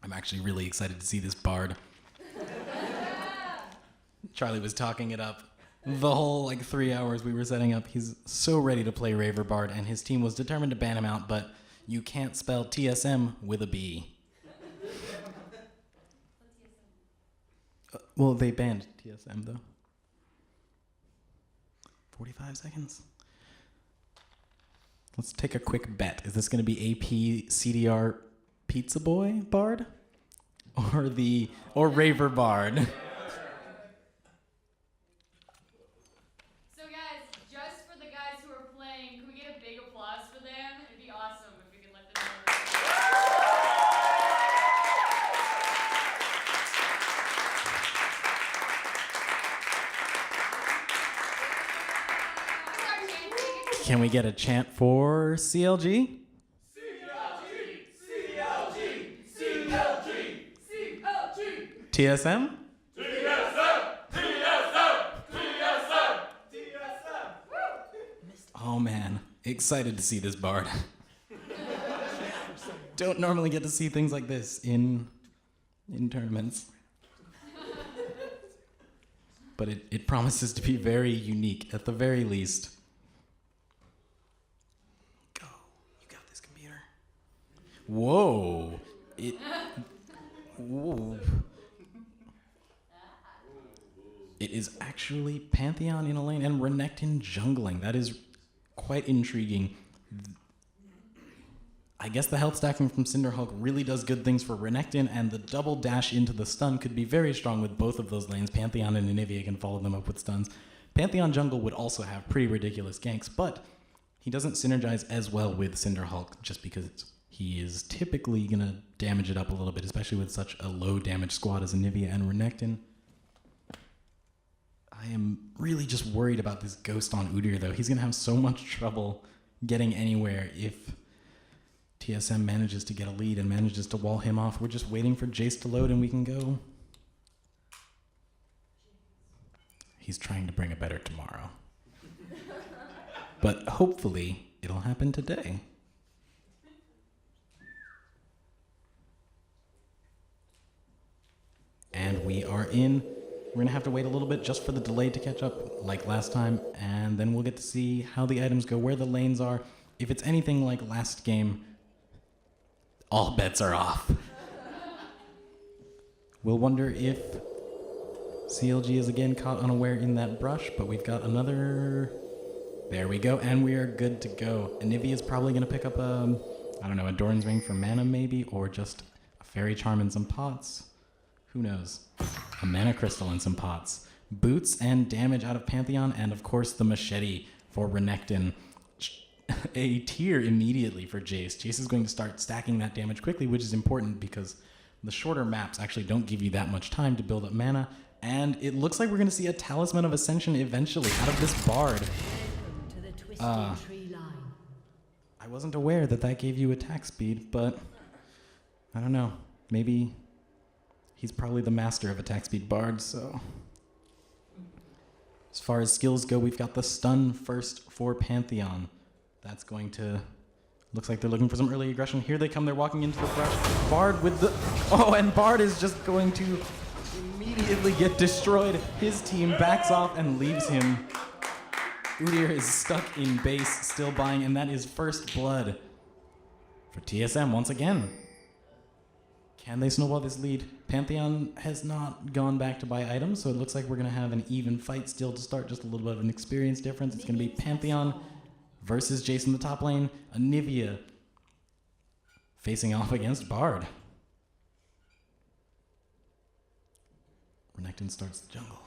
I'm actually really excited to see this Bard. Charlie was talking it up the whole 3 hours we were setting up. He's so ready to play Raver Bard, and his team was determined to ban him out, but you can't spell TSM with a B. Well, they banned TSM, though. 45 seconds. Let's take a quick bet. Is this going to be AP CDR Pizza Boy Bard? Or Raver Bard? Can we get a chant for CLG? CLG! CLG! CLG! CLG! TSM? TSM! TSM! TSM! TSM! Oh man, excited to see this Bard. Don't normally get to see things like this in tournaments. But it promises to be very unique, at the very least. Whoa. Whoa. It is actually Pantheon in a lane and Renekton jungling. That is quite intriguing. I guess the health stacking from Cinderhulk really does good things for Renekton, and the double dash into the stun could be very strong with both of those lanes. Pantheon and Anivia can follow them up with stuns. Pantheon jungle would also have pretty ridiculous ganks, but he doesn't synergize as well with Cinderhulk just because it's He is typically going to damage it up a little bit, especially with such a low damage squad as Anivia and Renekton. I am really just worried about this Ghost on Udyr, though. He's going to have so much trouble getting anywhere if TSM manages to get a lead and manages to wall him off. We're just waiting for Jace to load and we can go. He's trying to bring a better tomorrow. But hopefully it'll happen today. And we are in. We're going to have to wait a little bit just for the delay to catch up like last time, and then we'll get to see how the items go, where the lanes are. If it's anything like last game, all bets are off. We'll wonder if CLG is again caught unaware in that brush, but we've got another... There we go, and we are good to go. Anivia is probably going to pick up a Doran's Ring for mana maybe, or just a Fairy Charm and some pots. Who knows? A mana crystal and some pots. Boots and damage out of Pantheon, and of course the machete for Renekton. A tier immediately for Jace. Jace is going to start stacking that damage quickly, which is important because the shorter maps actually don't give you that much time to build up mana. And it looks like we're going to see a Talisman of Ascension eventually out of this Bard. To the Twisted Treeline. I wasn't aware that that gave you attack speed, but I don't know. Maybe he's probably the master of attack speed Bard, so. As far as skills go, we've got the stun first for Pantheon. That's going to... Looks like they're looking for some early aggression. Here they come, they're walking into the brush. Bard with the... Oh, and Bard is just going to immediately get destroyed. His team backs off and leaves him. Udyr is stuck in base, still buying, and that is first blood for TSM once again. Can they snowball this lead? Pantheon has not gone back to buy items, so it looks like we're going to have an even fight still to start, just a little bit of an experience difference. It's going to be Pantheon versus Jace in the top lane. Anivia facing off against Bard. Renekton starts the jungle.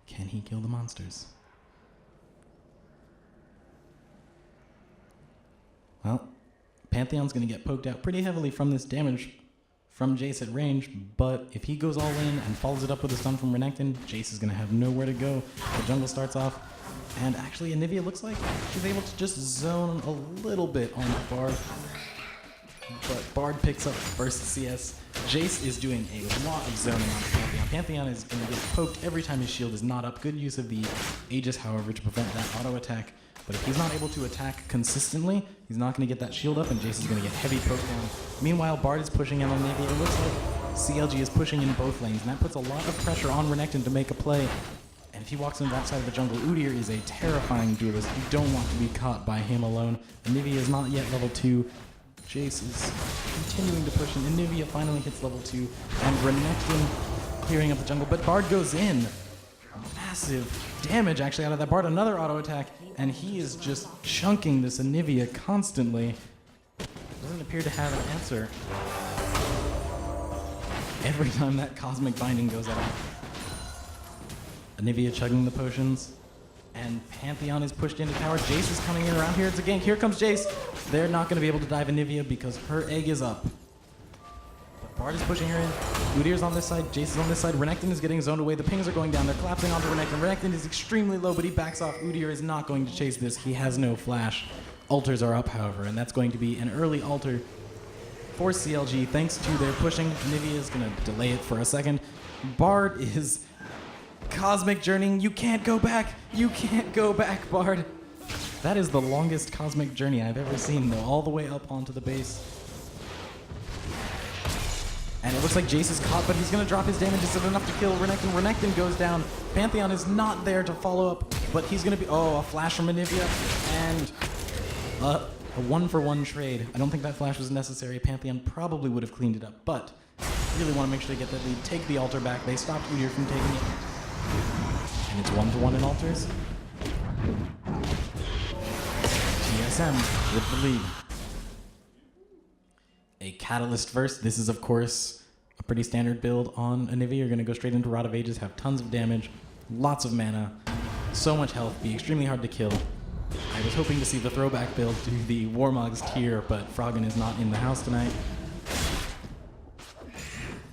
Can he kill the monsters? Well, Pantheon's going to get poked out pretty heavily from this damage from Jace at range, but if he goes all in and follows it up with a stun from Renekton, Jace is going to have nowhere to go. The jungle starts off, and actually Anivia looks like she's able to just zone a little bit on Bard, but Bard picks up first CS. Jace is doing a lot of zoning on Pantheon. Pantheon is going to get poked every time his shield is not up. Good use of the Aegis, however, to prevent that auto attack. But if he's not able to attack consistently, he's not going to get that shield up, and Jace is going to get heavy poked down. Meanwhile, Bard is pushing in on Anivia. It looks like CLG is pushing in both lanes, and that puts a lot of pressure on Renekton to make a play. And if he walks in that side of the jungle, Udyr is a terrifying duelist. You don't want to be caught by him alone. Anivia is not yet level 2. Jace is continuing to push, and Anivia finally hits level 2. And Renekton clearing up the jungle, but Bard goes in. Massive damage actually out of that Bard. Another auto attack, and he is just chunking this Anivia constantly. Doesn't appear to have an answer every time that Cosmic Binding goes out. Anivia chugging the potions, and Pantheon is pushed into tower. Jace is coming in around here. It's a gank. Here comes Jace. They're not going to be able to dive Anivia because her egg is up. But Bard is pushing her in. Udyr's on this side. Jace is on this side. Renekton is getting zoned away. The pings are going down. They're collapsing onto Renekton. Renekton is extremely low, but he backs off. Udyr is not going to chase this. He has no flash. Altars are up, however, and that's going to be an early altar for CLG. Thanks to their pushing, Anivia is going to delay it for a second. Bard is cosmic journeying. You can't go back. You can't go back, Bard. That is the longest cosmic journey I've ever seen, though, all the way up onto the base. And it looks like Jace is caught, but he's going to drop his damage. Is it enough to kill Renekton? Renekton goes down. Pantheon is not there to follow up, but he's going to be... Oh, a flash from Anivia, and a one-for-one trade. I don't think that flash was necessary. Pantheon probably would have cleaned it up, but really want to make sure they get that lead. Take the altar back. They stopped Udyr from taking it. And it's 1-1 in altars. TSM with the lead. A Catalyst first. This is, of course, a pretty standard build on Anivia. You're going to go straight into Rod of Ages, have tons of damage, lots of mana, so much health, be extremely hard to kill. I was hoping to see the throwback build do the Warmog's tier, but Froggen is not in the house tonight.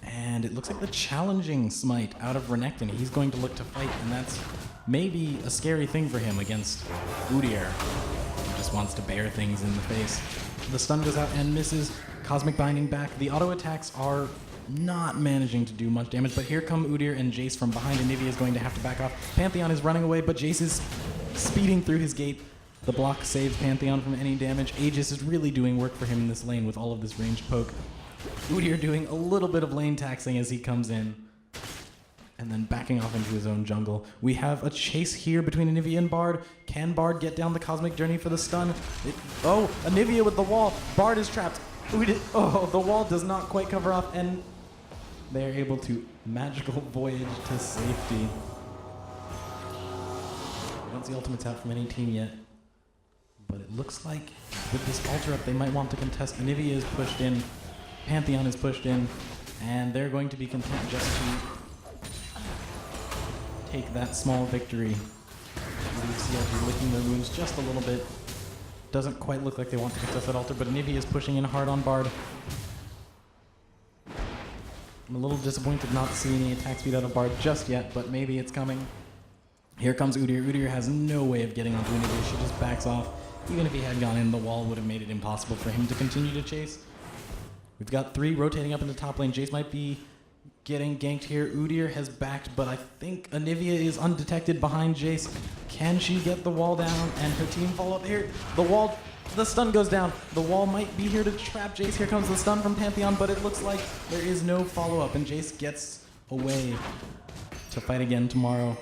And it looks like the challenging smite out of Renekton. He's going to look to fight, and that's maybe a scary thing for him against Udyr. He just wants to bear things in the face. The stun goes out and misses. Cosmic Binding back. The auto attacks are not managing to do much damage, but here come Udyr and Jace from behind, and Nivea is going to have to back off. Pantheon is running away, but Jace is speeding through his gate. The block saves Pantheon from any damage. Aegis is really doing work for him in this lane with all of this ranged poke. Udyr doing a little bit of lane taxing as he comes in, and then backing off into his own jungle. We have a chase here between Anivia and Bard. Can Bard get down the Cosmic Journey for the stun? Anivia with the wall. Bard is trapped. The wall does not quite cover off, and they're able to magical voyage to safety. I don't see ultimates out from any team yet, but it looks like with this altar up, they might want to contest. Anivia is pushed in. Pantheon is pushed in, and they're going to be content just to take that small victory. Leave CLG licking their wounds just a little bit. Doesn't quite look like they want to contest that altar, but Anivia is pushing in hard on Bard. I'm a little disappointed not to see any attack speed out of Bard just yet, but maybe it's coming. Here comes Udyr. Udyr has no way of getting onto Anivia. She just backs off. Even if he had gone in, the wall would have made it impossible for him to continue to chase. We've got 3 rotating up into top lane. Jace might be getting ganked here. Udyr has backed, but I think Anivia is undetected behind Jace. Can she get the wall down and her team follow up here? The stun goes down. The wall might be here to trap Jace. Here comes the stun from Pantheon, but it looks like there is no follow-up, and Jace gets away to fight again tomorrow.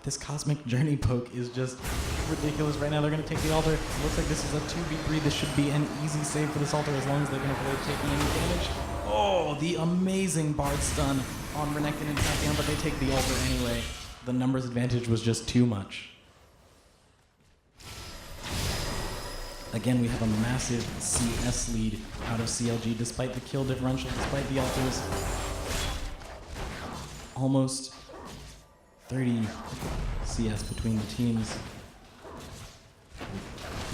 This Cosmic Journey poke is just ridiculous right now. They're going to take the altar. It looks like this is a 2v3. This should be an easy save for this altar as long as they can avoid taking any damage. Oh, the amazing Bard stun on Renekton and Pantheon, but they take the altar anyway. The numbers advantage was just too much. Again, we have a massive CS lead out of CLG despite the kill differential, despite the altars. Almost 30 CS between the teams.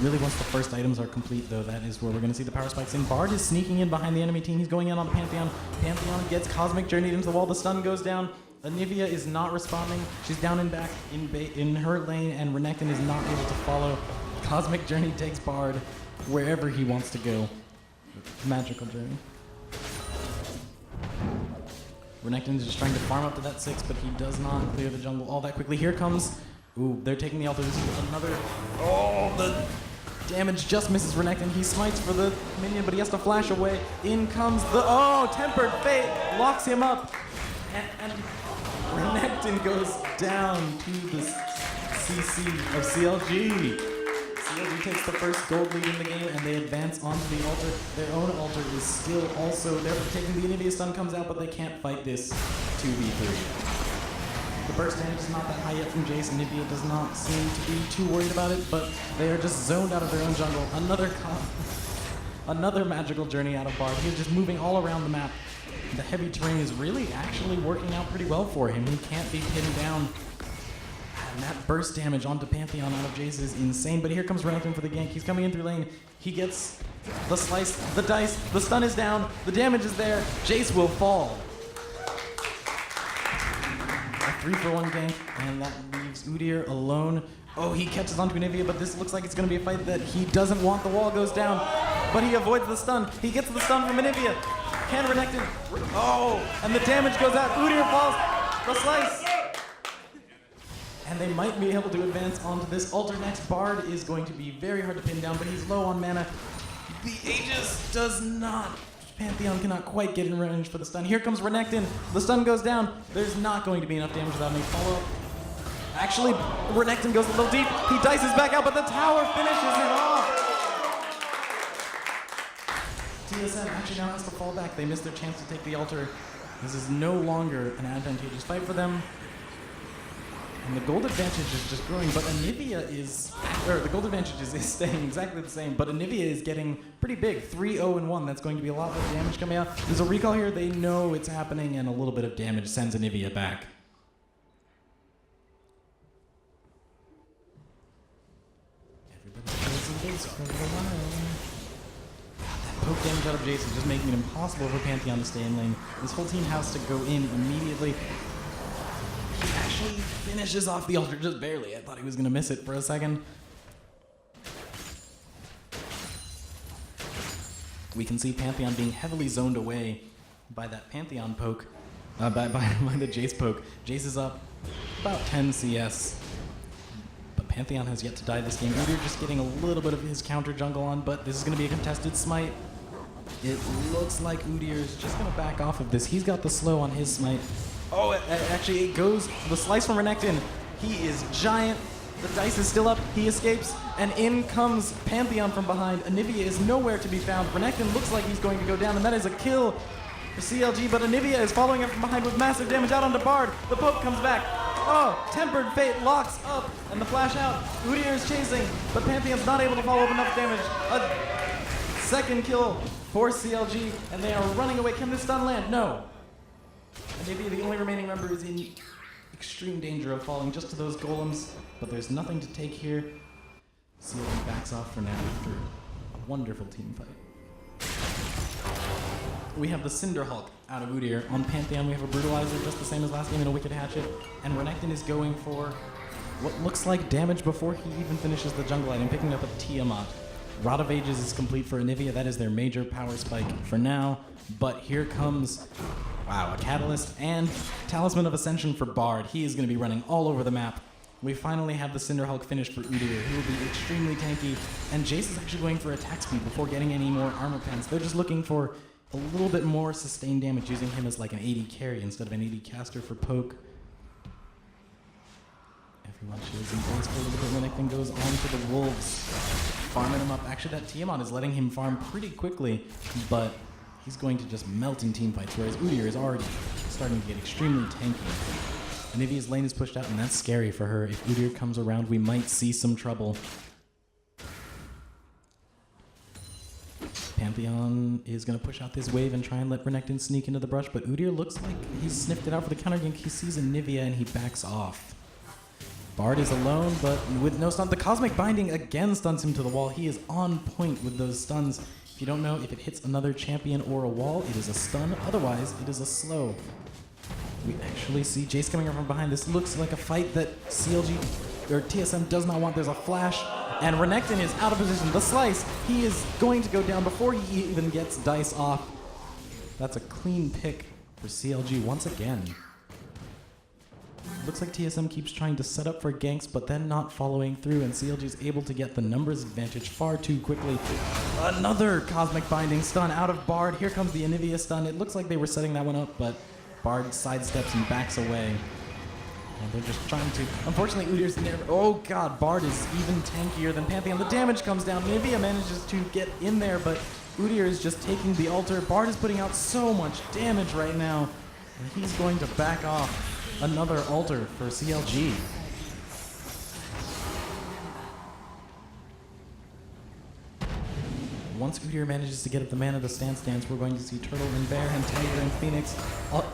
Really, once the first items are complete, though, that is where we're going to see the power spikes in. Bard is sneaking in behind the enemy team. He's going in on Pantheon. Pantheon gets Cosmic Journeyed into the wall. The stun goes down. Anivia is not responding. She's down and back in her lane, and Renekton is not able to follow. Cosmic Journey takes Bard wherever he wants to go. Magical Journey. Renekton is just trying to farm up to that 6, but he does not clear the jungle all that quickly. Here comes... Ooh, they're taking the altar. This is another... Oh, the damage just misses Renekton. He smites for the minion, but he has to flash away. In comes the... Oh, Tempered Fate locks him up. And Renekton goes down to the CC of CLG. CLG takes the first gold lead in the game, and they advance onto the altar. Their own altar is still also there for taking. The Anivia stun comes out, but they can't fight this 2v3. The burst damage is not that high yet from Jace. Anivia does not seem to be too worried about it, but they are just zoned out of their own jungle. Another magical journey out of Bard. He's just moving all around the map. The heavy terrain is really actually working out pretty well for him. He can't be pinned down. And that burst damage onto Pantheon out of Jace is insane. But here comes Renekton for the gank. He's coming in through lane. He gets the slice, the dice, the stun is down, the damage is there. Jace will fall. A 3-for-1 gank, and that leaves Udyr alone. Oh, he catches onto Anivia, but this looks like it's going to be a fight that he doesn't want. The wall goes down, but he avoids the stun. He gets the stun from Anivia. Can Renekton? Oh, and the damage goes out. Udyr falls. The slice. And they might be able to advance onto this altar next. Bard is going to be very hard to pin down, but he's low on mana. The Aegis does not. Pantheon cannot quite get in range for the stun. Here comes Renekton. The stun goes down. There's not going to be enough damage without any follow-up. Actually, Renekton goes a little deep. He dices back out, but the tower finishes it off. TSM actually now has to fall back. They missed their chance to take the altar. This is no longer an advantageous fight for them. And the gold advantage is just growing, but Anivia is, the gold advantage is staying exactly the same, but Anivia is getting pretty big, 3-0-1. That's going to be a lot of damage coming out. There's a recall here, they know it's happening, and a little bit of damage sends Anivia back. Jace for a little while. That poke damage out of Jace is just making it impossible for Pantheon to stay in lane. This whole team has to go in immediately. He actually finishes off the altar just barely. I thought he was going to miss it for a second. We can see Pantheon being heavily zoned away by that Pantheon poke, by the Jace poke. Jace is up about 10 CS, but Pantheon has yet to die this game. Udyr just getting a little bit of his counter jungle on, but this is going to be a contested smite. It looks like Udyr is just going to back off of this. He's got the slow on his smite. Oh, actually it goes, the slice from Renekton. He is giant. The dice is still up, he escapes, and in comes Pantheon from behind. Anivia is nowhere to be found. Renekton looks like he's going to go down, and that is a kill for CLG, but Anivia is following him from behind with massive damage out onto Bard. The poke comes back. Oh, Tempered Fate locks up, and the flash out. Udyr is chasing, but Pantheon's not able to follow up enough damage. A second kill for CLG, and they are running away. Can this stun land? No. Anivia, the only remaining member, is in extreme danger of falling just to those golems, but there's nothing to take here. CLG backs off for now after a wonderful team fight. We have the Cinder Hulk out of Udyr. On Pantheon, we have a Brutalizer, just the same as last game, and a Wicked Hatchet. And Renekton is going for what looks like damage before he even finishes the jungle item, picking up a Tiamat. Rod of Ages is complete for Anivia. That is their major power spike for now. But here comes, wow, a Catalyst and Talisman of Ascension for Bard. He is going to be running all over the map. We finally have the Cinder Hulk finished for Udyr. He will be extremely tanky. And Jace is actually going for attack speed before getting any more armor pens. They're just looking for a little bit more sustained damage, using him as like an AD carry instead of an AD caster for poke. Everyone shields in place for a little bit when Renekton goes on to the wolves. Farming him up. Actually, that Tiamat is letting him farm pretty quickly, but he's going to just melt in team fights, whereas Udyr is already starting to get extremely tanky. Anivia's lane is pushed out, and that's scary for her. If Udyr comes around, we might see some trouble. Pantheon is going to push out this wave and try and let Renekton sneak into the brush, but Udyr looks like he's sniffed it out for the counter gank. He sees Anivia and he backs off. Bard is alone, but with no stun. The Cosmic Binding again stuns him to the wall. He is on point with those stuns. If you don't know, if it hits another champion or a wall, it is a stun. Otherwise, it is a slow. We actually see Jace coming from behind. This looks like a fight that CLG or TSM does not want. There's a flash, and Renekton is out of position. The slice, he is going to go down before he even gets dice off. That's a clean pick for CLG once again. Looks like TSM keeps trying to set up for ganks, but then not following through, and CLG is able to get the numbers advantage far too quickly. Another Cosmic Binding stun out of Bard. Here comes the Anivia stun. It looks like they were setting that one up, but Bard sidesteps and backs away. And they're just trying to... Unfortunately, Udyr's never... Oh god, Bard is even tankier than Pantheon. The damage comes down. Anivia manages to get in there, but Udyr is just taking the altar. Bard is putting out so much damage right now, and he's going to back off. Another altar for CLG. Once Udyr manages to get up the mana to stance, we're going to see Turtle and Bear and Tiger and Phoenix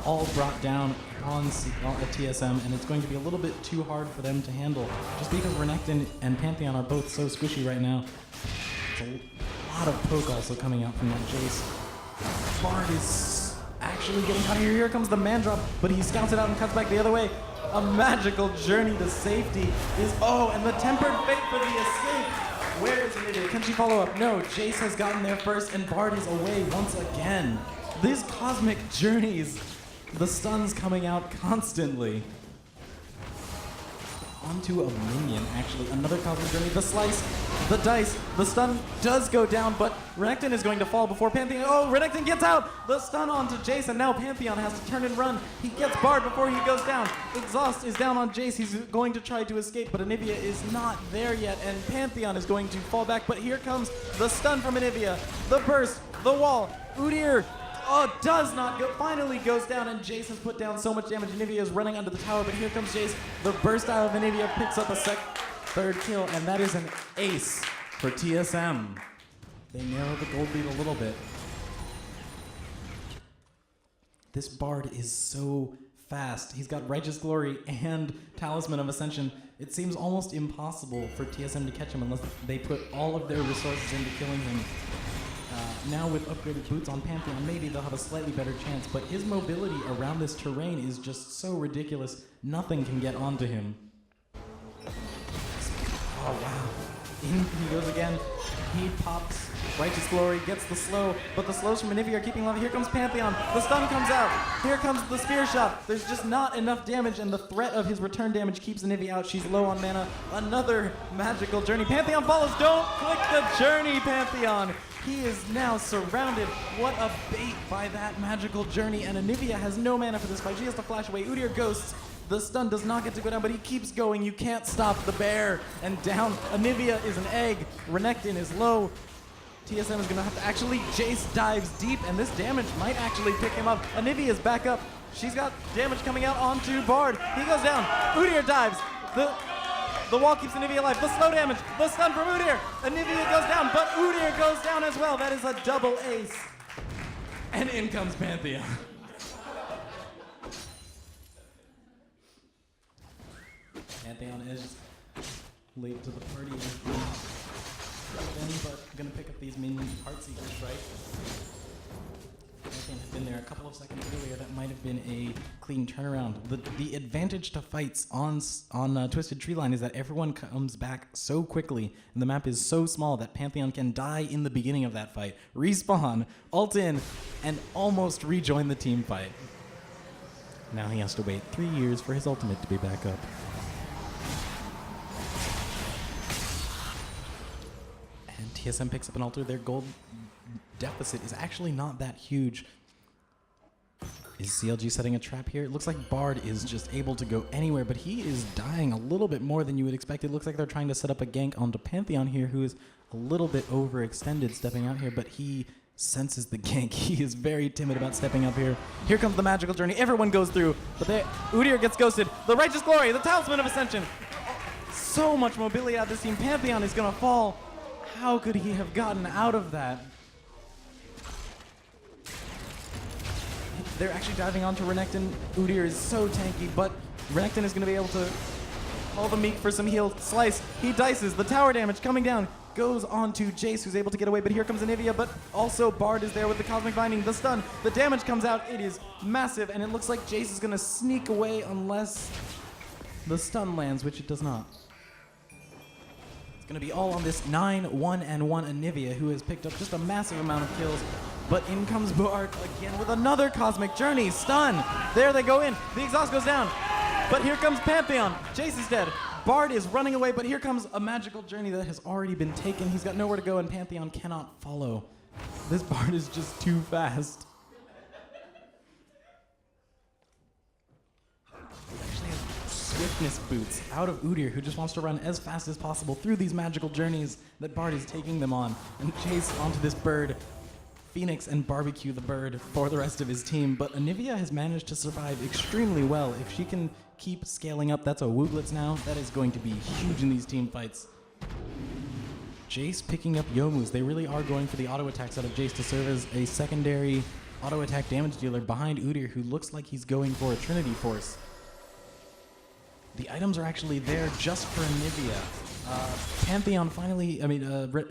all brought down on TSM, and it's going to be a little bit too hard for them to handle, just because Renekton and Pantheon are both so squishy right now. It's a lot of poke also coming out from that Jace. Bard is actually getting caught here. Here comes the man drop, but he scouts it out and cuts back the other way. A magical journey to safety is... Oh, and the Tempered Fate for the escape. Where is Anivia? Can she follow up? No, Jace has gotten there first, and Bard is away once again. These cosmic journeys, the stuns coming out constantly. Onto a minion, actually. Another cosmic journey. The slice, the dice, the stun does go down, but Renekton is going to fall before Pantheon. Oh, Renekton gets out! The stun onto Jace, and now Pantheon has to turn and run. He gets Bard before he goes down. Exhaust is down on Jace. He's going to try to escape, but Anivia is not there yet, and Pantheon is going to fall back. But here comes the stun from Anivia. The burst, the wall, Udyr. Oh, does not go. Finally goes down, and Jace has put down so much damage. Anivia is running under the tower, but here comes Jace. The burst out of Anivia picks up a third kill, and that is an ace for TSM. They narrow the gold lead a little bit. This Bard is so fast. He's got Righteous Glory and Talisman of Ascension. It seems almost impossible for TSM to catch him unless they put all of their resources into killing him. Now with upgraded boots on Pantheon, maybe they'll have a slightly better chance, but his mobility around this terrain is just so ridiculous. Nothing can get onto him. Oh, wow. In he goes again. He pops Righteous Glory, gets the slow, but the slows from Anivia are keeping alive. Here comes Pantheon. The stun comes out. Here comes the spear shot. There's just not enough damage, and the threat of his return damage keeps Anivia out. She's low on mana. Another magical journey. Pantheon follows. Don't click the journey, Pantheon. He is now surrounded. What a bait by that magical journey, and Anivia has no mana for this fight. She has to flash away. Udyr ghosts. The stun does not get to go down, but he keeps going. You can't stop the bear. And down, Anivia is an egg. Renekton is low. TSM is going to have to actually, Jace dives deep, and this damage might actually pick him up. Anivia is back up. She's got damage coming out onto Bard. He goes down. Udyr dives. The wall keeps Anivia alive. The slow damage. The stun from Udyr. Anivia goes down, but Udyr goes down as well. That is a double ace. And in comes Pantheon. Pantheon is late to the party. But gonna pick up these minion heart seekers, right? Pantheon had been there a couple of seconds earlier. That might have been a clean turnaround. The advantage to fights on Twisted Treeline is that everyone comes back so quickly, and the map is so small that Pantheon can die in the beginning of that fight, respawn, ult in, and almost rejoin the team fight. Now he has to wait 3 years for his ultimate to be back up. TSM picks up an altar. Their gold deficit is actually not that huge. Is CLG setting a trap here? It looks like Bard is just able to go anywhere, but he is dying a little bit more than you would expect. It looks like they're trying to set up a gank onto Pantheon here, who is a little bit overextended stepping out here, but he senses the gank. He is very timid about stepping up here. Here comes the magical journey. Everyone goes through, but Udyr gets ghosted. The Righteous Glory, the Talisman of Ascension. So much mobility out of this team. Pantheon is going to fall. How could he have gotten out of that? They're actually diving onto Renekton. Udyr is so tanky, but Renekton is going to be able to call the Meek for some heal. Slice. He dices. The tower damage coming down. Goes on to Jace, who's able to get away, but here comes Anivia, but also Bard is there with the Cosmic Binding. The stun. The damage comes out. It is massive, and it looks like Jace is going to sneak away unless the stun lands, which it does not. Going to be all on this 9-1-1 Anivia, who has picked up just a massive amount of kills. But in comes Bard again with another Cosmic Journey. Stun. There they go in. The exhaust goes down. But here comes Pantheon. Jace is dead. Bard is running away, but here comes a magical journey that has already been taken. He's got nowhere to go, and Pantheon cannot follow. This Bard is just too fast. Swiftness boots out of Udyr, who just wants to run as fast as possible through these magical journeys that Bard is taking them on, and chase onto this bird. Phoenix and barbecue the bird for the rest of his team, but Anivia has managed to survive extremely well. If she can keep scaling up, that's a Wooglitz now. That is going to be huge in these team fights. Jace picking up Youmu's. They really are going for the auto attacks out of Jace to serve as a secondary auto attack damage dealer behind Udyr, who looks like he's going for a Trinity Force. The items are actually there just for Anivia.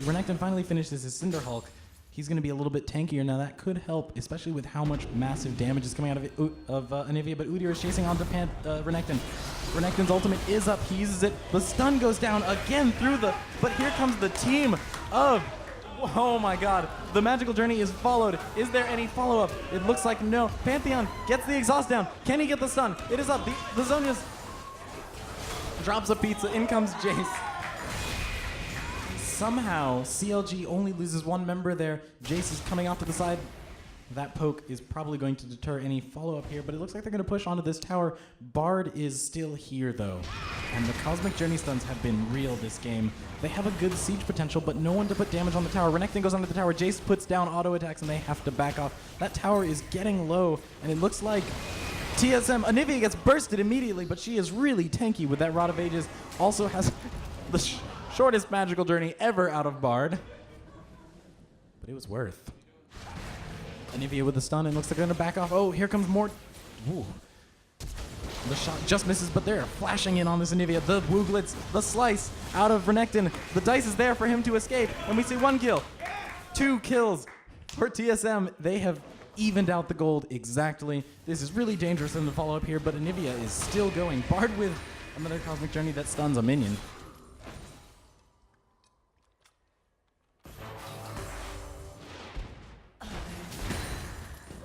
Renekton finally finishes his Cinder Hulk. He's going to be a little bit tankier now. That could help, especially with how much massive damage is coming out of Anivia. But Udyr is chasing onto Renekton. Renekton's ultimate is up. He uses it. The stun goes down again through the... But here comes the team of... Oh my god. The magical journey is followed. Is there any follow-up? It looks like no. Pantheon gets the exhaust down. Can he get the stun? It is up. The Zhonya's... drops a pizza. In comes Jace. Somehow, CLG only loses one member there. Jace is coming off to the side. That poke is probably going to deter any follow-up here, but it looks like they're going to push onto this tower. Bard is still here, though. And the Cosmic Journey stuns have been real this game. They have a good siege potential, but no one to put damage on the tower. Renekton goes onto the tower. Jace puts down auto attacks, and they have to back off. That tower is getting low, and it looks like TSM, Anivia gets bursted immediately, but she is really tanky with that Rod of Ages. Also has the shortest magical journey ever out of Bard. But it was worth. Anivia with the stun, and looks like they're going to back off. Oh, here comes more. Ooh. The shot just misses, but they're flashing in on this Anivia. The Wooglets, the slice out of Renekton. The dice is there for him to escape, and we see 1 kill. 2 kills for TSM. They have evened out the gold exactly. This is really dangerous in the follow-up here, but Anivia is still going. Bard with another Cosmic Journey that stuns a minion.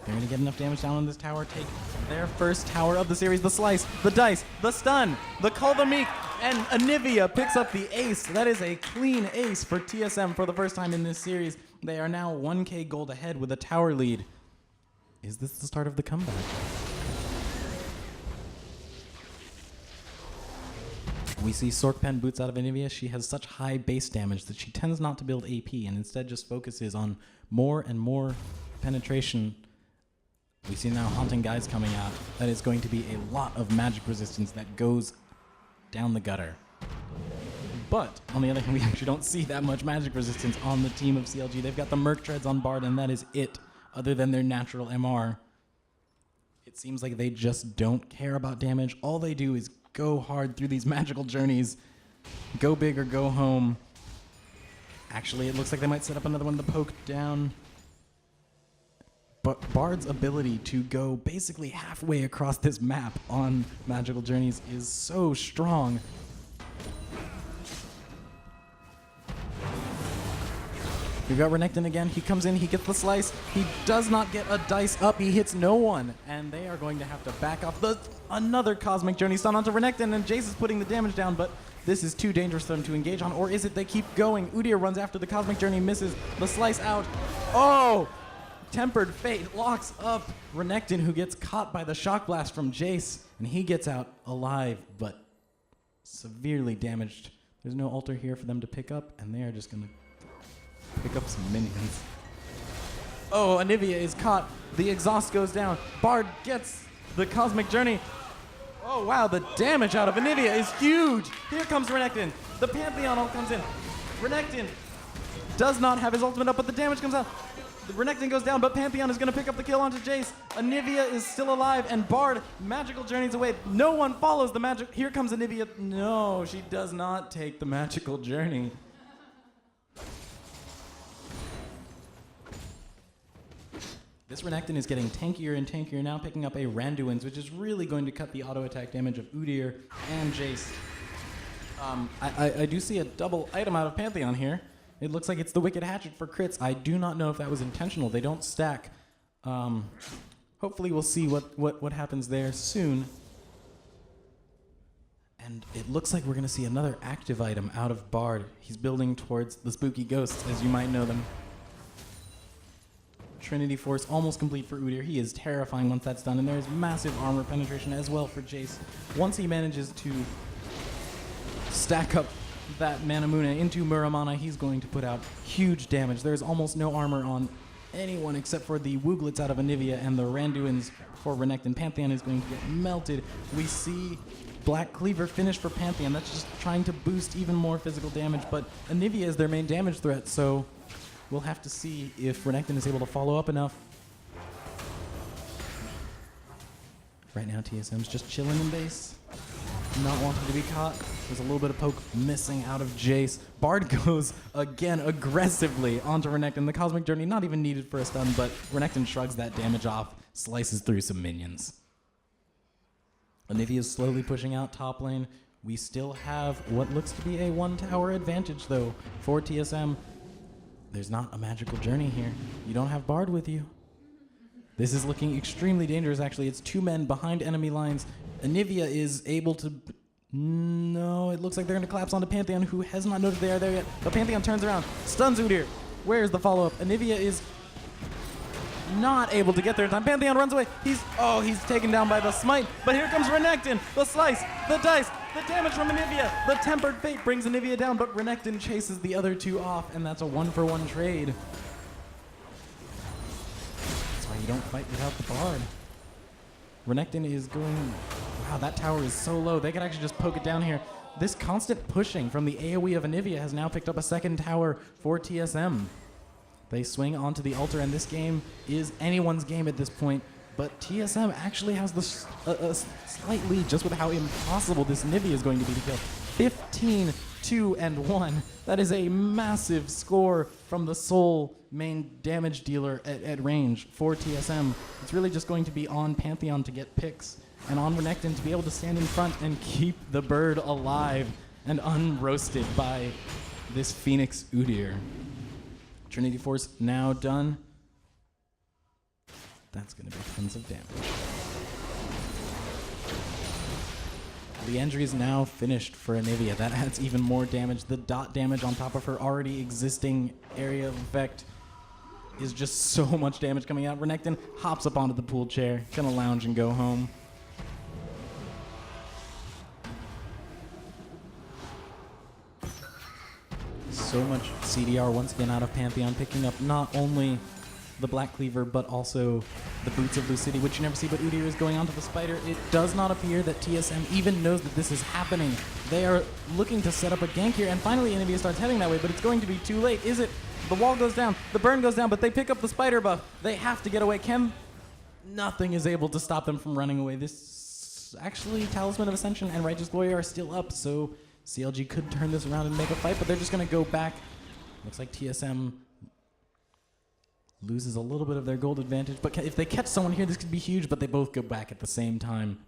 They're going to get enough damage down on this tower, take their first tower of the series. The slice, the dice, the stun, the Call the Meek, and Anivia picks up the ace. That is a clean ace for TSM for the first time in this series. They are now 1k gold ahead with a tower lead. Is this the start of the comeback? We see Sorkpen boots out of Anivia. She has such high base damage that she tends not to build AP and instead just focuses on more and more penetration. We see now Haunting Guys coming out. That is going to be a lot of magic resistance that goes down the gutter. But, on the other hand, we actually don't see that much magic resistance on the team of CLG. They've got the Merc Treads on Bard, and that is it, other than their natural MR. It seems like they just don't care about damage. All they do is go hard through these magical journeys. Go big or go home. Actually, it looks like they might set up another one to poke down. But Bard's ability to go basically halfway across this map on magical journeys is so strong. We've got Renekton again. He comes in, he gets the slice. He does not get a dice up. He hits no one. And they are going to have to back off. Another Cosmic Journey stun onto Renekton, and Jace is putting the damage down, but this is too dangerous for them to engage on. Or is it they keep going? Udyr runs after the Cosmic Journey, misses. The slice out. Oh! Tempered Fate locks up Renekton, who gets caught by the Shock Blast from Jace, and he gets out alive, but severely damaged. There's no altar here for them to pick up, and they are just going to pick up some minions. Oh, Anivia is caught. The exhaust goes down. Bard gets the Cosmic Journey. Oh, wow, the damage out of Anivia is huge. Here comes Renekton. The Pantheon all comes in. Renekton does not have his ultimate up, but the damage comes out. Renekton goes down, but Pantheon is going to pick up the kill onto Jace. Anivia is still alive, and Bard magical journeys away. No one follows the magic. Here comes Anivia. No, she does not take the magical journey. This Renekton is getting tankier and tankier, now picking up a Randuin's, which is really going to cut the auto attack damage of Udyr and Jace. I do see a double item out of Pantheon here. It looks like it's the Wicked Hatchet for crits. I do not know if that was intentional. They don't stack. Hopefully we'll see what happens there soon. And it looks like we're going to see another active item out of Bard. He's building towards the spooky ghosts, as you might know them. Trinity Force almost complete for Udyr. He is terrifying once that's done, and there's massive armor penetration as well for Jace. Once he manages to stack up that Manamuna into Muramana, he's going to put out huge damage. There's almost no armor on anyone except for the Wooglets out of Anivia and the Randuins for Renekton. Pantheon is going to get melted. We see Black Cleaver finish for Pantheon. That's just trying to boost even more physical damage, but Anivia is their main damage threat, so we'll have to see if Renekton is able to follow up enough. Right now, TSM's just chilling in base, not wanting to be caught. There's a little bit of poke missing out of Jace. Bard goes again aggressively onto Renekton. The Cosmic Journey not even needed for a stun, but Renekton shrugs that damage off, slices through some minions. Anivia is slowly pushing out top lane. We still have what looks to be a one-tower advantage, though, for TSM. There's not a magical journey here. You don't have Bard with you. This is looking extremely dangerous, actually. It's 2 men behind enemy lines. Anivia is able to... No, it looks like they're going to collapse onto Pantheon, who has not noted they are there yet. But Pantheon turns around, stuns Udyr. Where's the follow-up? Anivia is not able to get there in time. Pantheon runs away. He's taken down by the smite. But here comes Renekton. The slice, the dice, the damage from Anivia. The Tempered Fate brings Anivia down, but Renekton chases the other 2 off, and that's a 1-for-1 trade. That's why you don't fight without the Bard. Renekton is going... Wow, that tower is so low. They could actually just poke it down here. This constant pushing from the AoE of Anivia has now picked up a second tower for TSM. They swing onto the altar, and this game is anyone's game at this point. but TSM actually has a slight lead just with how impossible this Nivea is going to be to kill. 15-2-1. That is a massive score from the sole main damage dealer at range for TSM. It's really just going to be on Pantheon to get picks and on Renekton to be able to stand in front and keep the bird alive and unroasted by this Phoenix Udyr. Trinity Force now done. That's going to be tons of damage. Leandry is now finished for Anivia. That adds even more damage. The dot damage on top of her already existing area of effect is just so much damage coming out. Renekton hops up onto the pool chair, gonna lounge and go home. So much CDR once again out of Pantheon, picking up not only the Black Cleaver, but also the Boots of Lucidity, which you never see, but Udyr is going onto the Spider. It does not appear that TSM even knows that this is happening. They are looking to set up a gank here, and finally Anivia starts heading that way, but it's going to be too late. Is it? The wall goes down, the burn goes down, but they pick up the Spider buff. They have to get away. Nothing is able to stop them from running away. This, actually, Talisman of Ascension and Righteous Glory are still up, so CLG could turn this around and make a fight, but they're just gonna go back. Looks like TSM loses a little bit of their gold advantage, but if they catch someone here, this could be huge, but they both go back at the same time.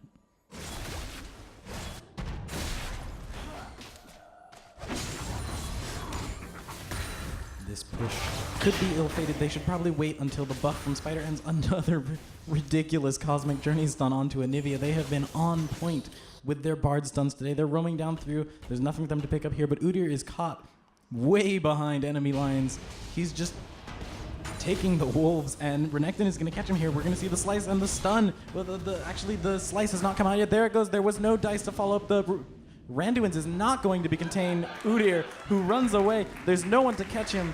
This push could be ill-fated. They should probably wait until the buff from Spider ends. Another ridiculous Cosmic Journey stun onto Anivia. They have been on point with their Bard stuns today. They're roaming down through. There's nothing for them to pick up here, but Udyr is caught way behind enemy lines. He's just taking the wolves, and Renekton is going to catch him here. We're going to see the slice and the stun. Well, actually, the slice has not come out yet. There it goes. There was no dice to follow up. The Randuin's is not going to be contained. Udyr, who runs away. There's no one to catch him.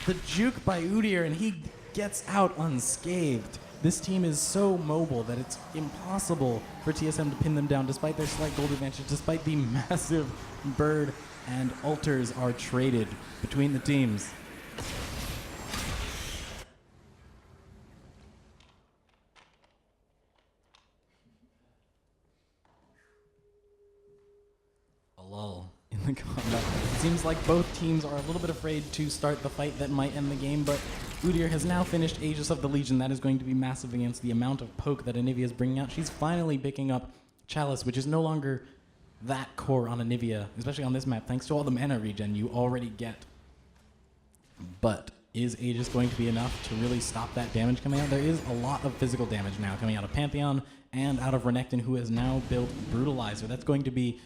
The juke by Udyr, and he gets out unscathed. This team is so mobile that it's impossible for TSM to pin them down, despite their slight gold advantage, despite the massive bird and altars are traded between the teams. Lull in the combat. It seems like both teams are a little bit afraid to start the fight that might end the game, but Udyr has now finished Aegis of the Legion. That is going to be massive against the amount of poke that Anivia is bringing out. She's finally picking up Chalice, which is no longer that core on Anivia, especially on this map, thanks to all the mana regen you already get. But is Aegis going to be enough to really stop that damage coming out? There is a lot of physical damage now coming out of Pantheon and out of Renekton, who has now built Brutalizer. That's going to be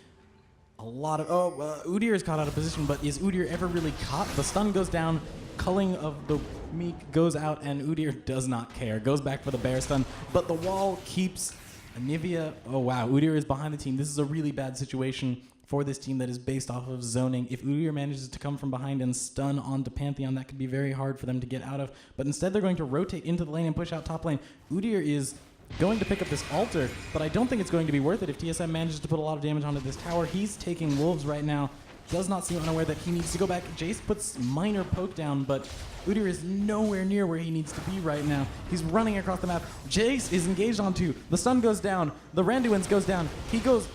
a lot of... Udyr is caught out of position, but is Udyr ever really caught? The stun goes down, Culling of the Meek goes out, and Udyr does not care. Goes back for the bear stun, but the wall keeps Anivia... Oh wow, Udyr is behind the team. This is a really bad situation for this team that is based off of zoning. If Udyr manages to come from behind and stun onto Pantheon, that could be very hard for them to get out of. But instead they're going to rotate into the lane and push out top lane. Udyr is going to pick up this altar, but I don't think it's going to be worth it if TSM manages to put a lot of damage onto this tower. He's taking wolves right now. Does not seem unaware that he needs to go back. Jace puts minor poke down, but Udyr is nowhere near where he needs to be right now. He's running across the map. Jace is engaged onto. The stun goes down. The Randuin's goes down. He goes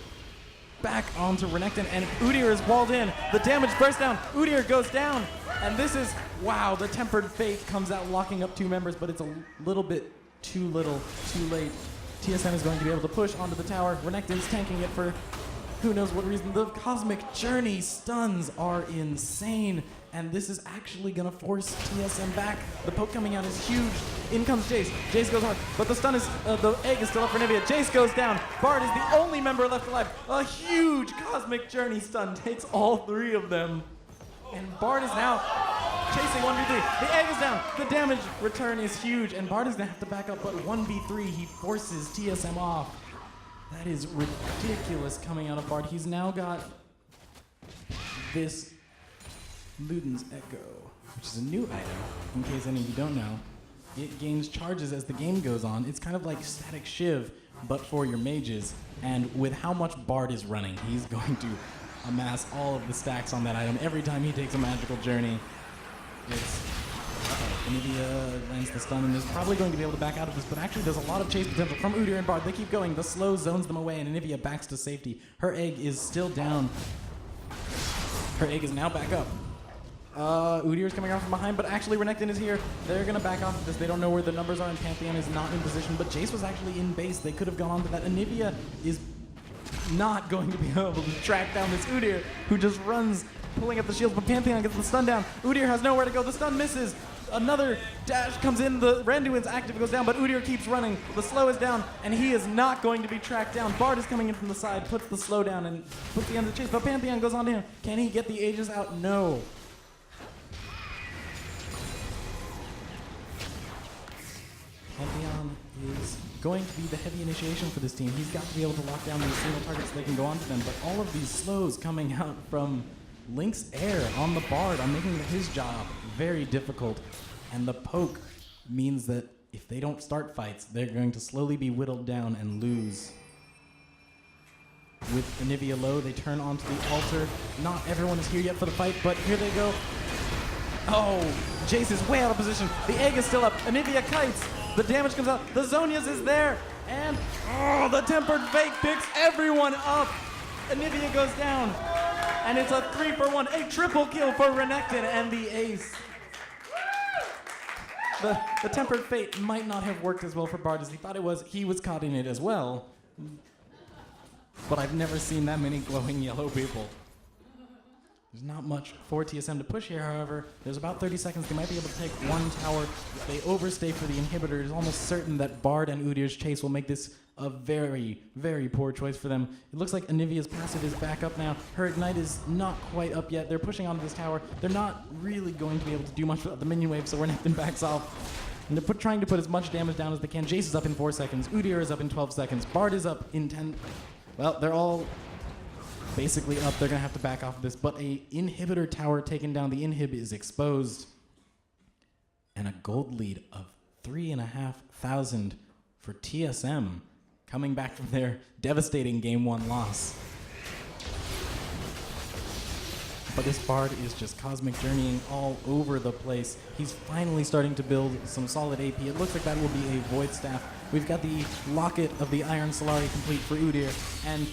back onto Renekton, and Udyr is walled in. The damage bursts down. Udyr goes down. And this is, wow, the Tempered Fate comes out locking up two members, but it's a little bit too little, too late. TSM is going to be able to push onto the tower. Renekton's tanking it for who knows what reason. The Cosmic Journey stuns are insane, and this is actually going to force TSM back. The poke coming out is huge. In comes Jace. Jace goes hard, but the stun is, the egg is still up for Anivia. Jace goes down. Bard is the only member left alive. A huge Cosmic Journey stun takes all three of them, and Bard is now chasing 1v3. The egg is down. The damage return is huge, and Bard is going to have to back up, but 1v3, he forces TSM off. That is ridiculous coming out of Bard. He's now got this Luden's Echo, which is a new item, in case any of you don't know. It gains charges as the game goes on. It's kind of like Static Shiv, but for your mages. And with how much Bard is running, he's going to amass all of the stacks on that item every time he takes a magical journey. It's... Anivia lands the stun and is probably going to be able to back out of this, but actually there's a lot of chase potential from Udyr and Bard. They keep going. The slow zones them away, and Anivia backs to safety. Her egg is still down. Her egg is now back up. Udyr is coming off from behind, but actually Renekton is here. They're going to back off of this. They don't know where the numbers are, and Pantheon is not in position, but Jace was actually in base. They could have gone on to that. Anivia is not going to be able to track down this Udyr, who just runs, pulling up the shields, but Pantheon gets the stun down. Udyr has nowhere to go. The stun misses. Another dash comes in. The Randuin's active goes down, but Udyr keeps running. The slow is down, and he is not going to be tracked down. Bard is coming in from the side, puts the slow down, and puts the end of the chase, but Pantheon goes on to him. Can he get the Aegis out? No. Pantheon is going to be the heavy initiation for this team. He's got to be able to lock down these single targets so they can go on to them, but all of these slows coming out from Link's air on the Bard are making his job very difficult, and the poke means that if they don't start fights, they're going to slowly be whittled down and lose. With Anivia low, they turn onto the altar. Not everyone is here yet for the fight, but here they go. Oh, Jace is way out of position. The egg is still up. Anivia kites. The damage comes out. The Zhonya's is there. And, the Tempered Fate picks everyone up. Anivia goes down. And it's a 3-for-1, a triple kill for Renekton and the ace. The Tempered Fate might not have worked as well for Bard as he thought it was. He was caught in it as well. But I've never seen that many glowing yellow people. There's not much for TSM to push here, however. There's about 30 seconds. They might be able to take one tower. If they overstay for the inhibitor, it's almost certain that Bard and Udyr's chase will make this a very, very poor choice for them. It looks like Anivia's passive is back up now. Her Ignite is not quite up yet. They're pushing onto this tower. They're not really going to be able to do much without the minion wave, so Renekton backs off. And they're trying to put as much damage down as they can. Jace is up in 4 seconds. Udyr is up in 12 seconds. Bard is up in 10. Well, they're all basically up. They're going to have to back off of this. But a inhibitor tower taken down. The inhib is exposed. And a gold lead of 3,500 for TSM, coming back from their devastating Game 1 loss. But this Bard is just cosmic journeying all over the place. He's finally starting to build some solid AP. It looks like that will be a Void Staff. We've got the Locket of the Iron Solari complete for Udyr, and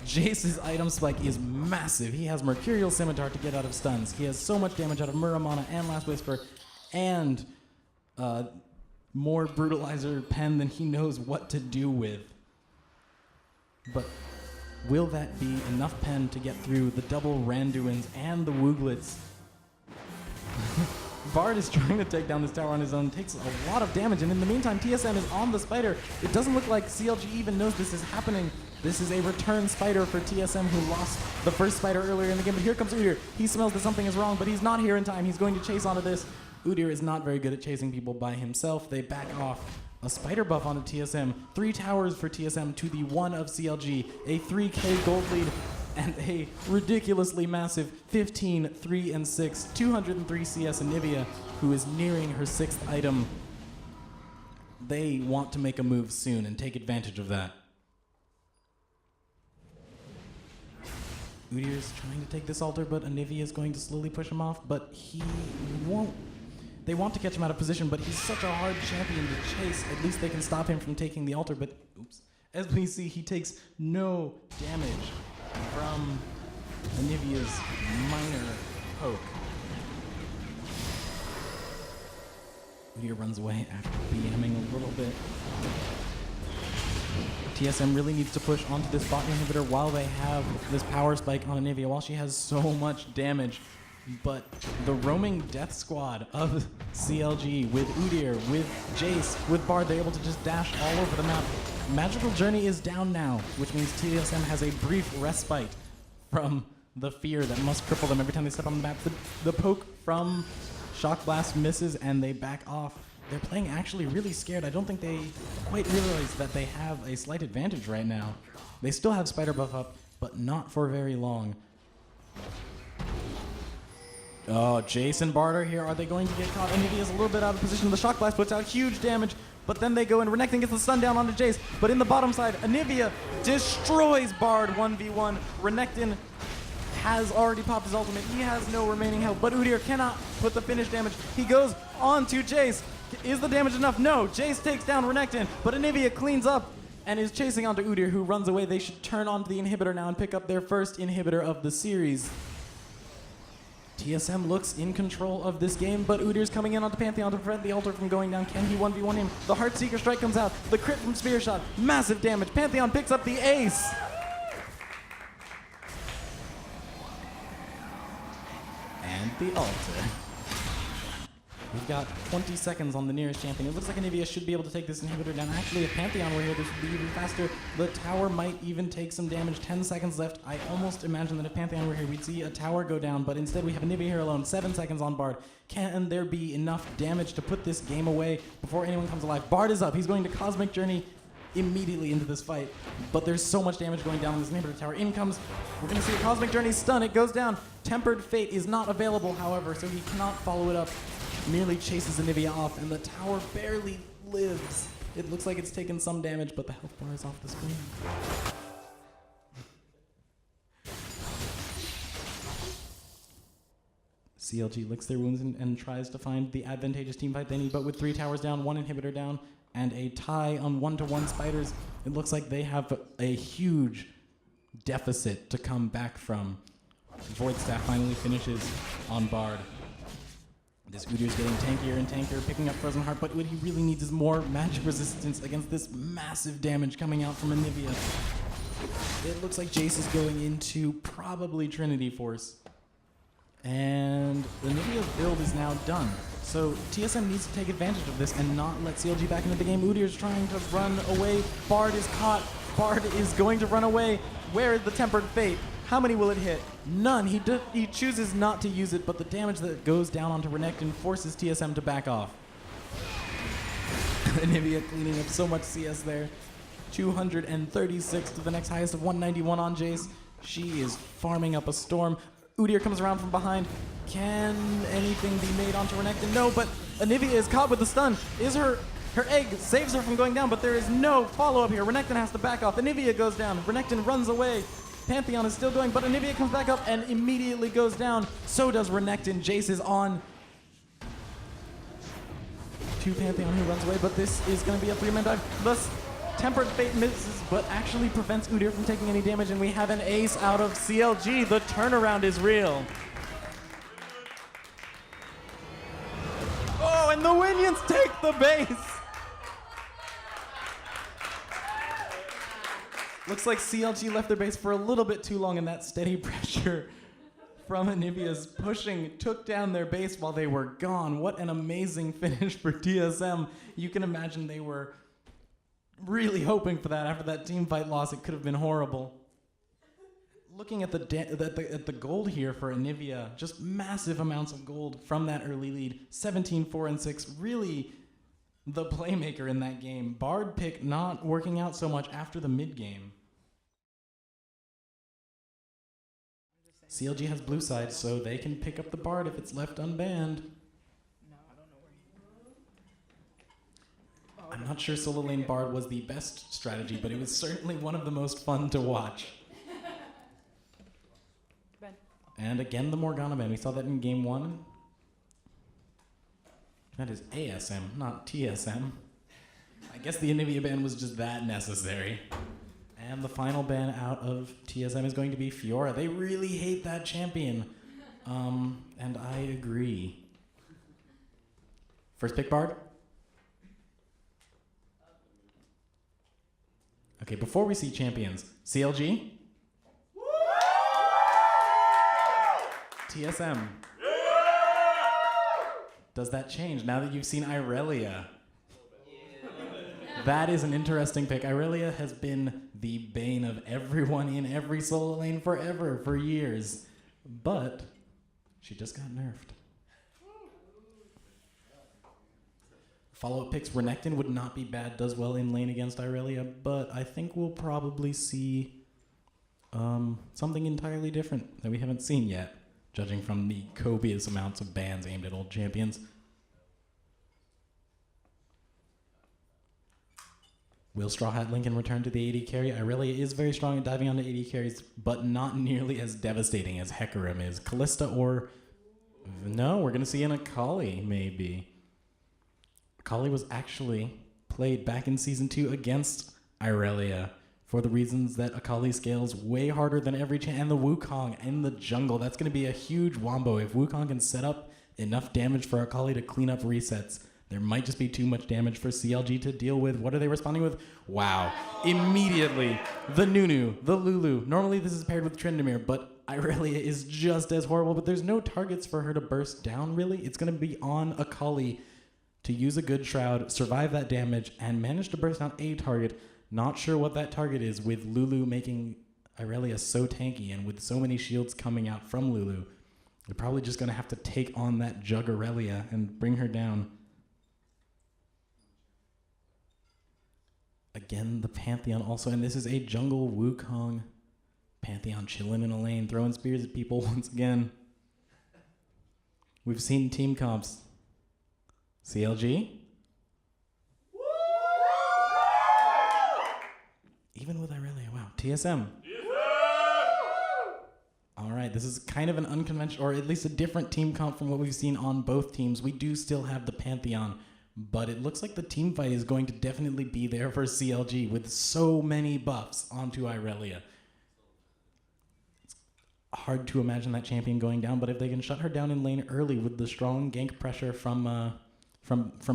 Jace's item spike is massive. He has Mercurial Scimitar to get out of stuns. He has so much damage out of Muramana and Last Whisper, and more Brutalizer Pen than he knows what to do with. But will that be enough pen to get through the double Randuins and the Wooglets? Bard is trying to take down this tower on his own, takes a lot of damage, and in the meantime, TSM is on the spider. It doesn't look like CLG even knows this is happening. This is a return spider for TSM, who lost the first spider earlier in the game, but here comes Udyr. He smells that something is wrong, but he's not here in time. He's going to chase onto this. Udyr is not very good at chasing people by himself. They back off. A spider buff onto TSM. 3 towers for TSM to the 1 of CLG. A 3k gold lead and a ridiculously massive 15, 3, and 6. 203 CS Anivia, who is nearing her 6th item. They want to make a move soon and take advantage of that. Udyr is trying to take this altar, but Anivia is going to slowly push him off, but he won't. They want to catch him out of position, but he's such a hard champion to chase. At least they can stop him from taking the altar, but oops. As we see, he takes no damage from Anivia's minor poke. Udyr runs away after BMing a little bit. TSM really needs to push onto this bot inhibitor while they have this power spike on Anivia, while she has so much damage. But the roaming death squad of CLG with Udyr, with Jace, with Bard, they're able to just dash all over the map. Magical Journey is down now, which means TSM has a brief respite from the fear that must cripple them every time they step on the map. The poke from Shock Blast misses and they back off. They're playing actually really scared. I don't think they quite realize that they have a slight advantage right now. They still have Spider buff up, but not for very long. Oh, Jace and Bard are here. Are they going to get caught? Anivia's a little bit out of position. The Shock Blast puts out huge damage, but then they go and Renekton gets the stun down onto Jace. But in the bottom side, Anivia destroys Bard 1v1. Renekton has already popped his ultimate. He has no remaining health, but Udyr cannot put the finish damage. He goes on to Jace. Is the damage enough? No. Jace takes down Renekton, but Anivia cleans up and is chasing onto Udyr, who runs away. They should turn onto the inhibitor now and pick up their first inhibitor of the series. TSM looks in control of this game, but Udyr's coming in onto Pantheon to prevent the altar from going down. Can he 1v1 him? The Heartseeker strike comes out. The crit from Spear Shot. Massive damage. Pantheon picks up the ace. And the altar. We've got 20 seconds on the nearest champion. It looks like Anivia should be able to take this inhibitor down. Actually, if Pantheon were here, this would be even faster. The tower might even take some damage. 10 seconds left. I almost imagine that if Pantheon were here, we'd see a tower go down, but instead we have Anivia here alone. 7 seconds on Bard. Can there be enough damage to put this game away before anyone comes alive? Bard is up. He's going to Cosmic Journey immediately into this fight, but there's so much damage going down on this inhibitor tower. In comes, we're going to see a Cosmic Journey stun. It goes down. Tempered Fate is not available, however, so he cannot follow it up. Merely chases Anivia off, and the tower barely lives. It looks like it's taken some damage, but the health bar is off the screen. CLG licks their wounds and tries to find the advantageous team fight they need, but with 3 towers down, 1 inhibitor down, and a tie on 1-to-1 spiders, it looks like they have a huge deficit to come back from. Void Staff finally finishes on Bard. This Udyr's getting tankier and tankier, picking up Frozen Heart, but what he really needs is more magic resistance against this massive damage coming out from Anivia. It looks like Jace is going into probably Trinity Force. And Anivia's build is now done. So TSM needs to take advantage of this and not let CLG back into the game. Udyr's trying to run away. Bard is caught. Bard is going to run away. Where is the Tempered Fate? How many will it hit? None. He chooses not to use it, but the damage that goes down onto Renekton forces TSM to back off. Anivia cleaning up so much CS there. 236 to the next highest of 191 on Jace. She is farming up a storm. Udyr comes around from behind. Can anything be made onto Renekton? No, but Anivia is caught with the stun. Is her egg saves her from going down, but there is no follow-up here. Renekton has to back off. Anivia goes down. Renekton runs away. Pantheon is still going, but Anivia comes back up and immediately goes down. So does Renekton. Jace is on to Pantheon, who runs away, but this is going to be a 3-man dive. Thus, Tempered Fate misses, but actually prevents Udyr from taking any damage, and we have an ace out of CLG. The turnaround is real. Oh, and the Winions take the base. Looks like CLG left their base for a little bit too long, and that steady pressure from Anivia's pushing took down their base while they were gone. What an amazing finish for TSM. You can imagine they were really hoping for that. After that team fight loss, it could have been horrible. Looking at the gold here for Anivia, just massive amounts of gold from that early lead. 17, 4, and 6, really the playmaker in that game. Bard pick not working out so much after the mid game. CLG has blue side, so they can pick up the Bard if it's left unbanned. I'm not sure solo lane Bard was the best strategy, but it was certainly one of the most fun to watch. And again, the Morgana ban. We saw that in game 1. That is ASM, not TSM. I guess the Anivia ban was just that necessary. And the final ban out of TSM is going to be Fiora. They really hate that champion. And I agree. First pick, Bard. Okay, before we see champions, CLG? TSM? Does that change now that you've seen Irelia? That is an interesting pick. Irelia has been the bane of everyone in every solo lane forever, for years. But she just got nerfed. Follow-up picks, Renekton would not be bad, does well in lane against Irelia, but I think we'll probably see something entirely different that we haven't seen yet, judging from the copious amounts of bans aimed at old champions. Will Straw Hat Lincoln return to the AD carry? Irelia is very strong at diving onto AD carries, but not nearly as devastating as Hecarim is. Callista or... No, we're going to see an Akali, maybe. Akali was actually played back in Season 2 against Irelia for the reasons that Akali scales way harder than every and the Wukong in the jungle. That's going to be a huge wombo. If Wukong can set up enough damage for Akali to clean up resets, there might just be too much damage for CLG to deal with. What are they responding with? Wow. Immediately, the Nunu, the Lulu. Normally this is paired with Tryndamere, but Irelia is just as horrible, but there's no targets for her to burst down, really. It's going to be on Akali to use a good Shroud, survive that damage, and manage to burst down a target. Not sure what that target is, with Lulu making Irelia so tanky, and with so many shields coming out from Lulu. They're probably just going to have to take on that Jug Irelia and bring her down. Again, the Pantheon also, and this is a jungle Wukong Pantheon chilling in a lane, throwing spears at people once again. We've seen team comps. CLG? Even with Irelia, wow. TSM? All right, this is kind of an unconventional, or at least a different team comp from what we've seen on both teams. We do still have the Pantheon, but it looks like the team fight is going to definitely be there for CLG with so many buffs onto Irelia. It's hard to imagine that champion going down, but if they can shut her down in lane early with the strong gank pressure from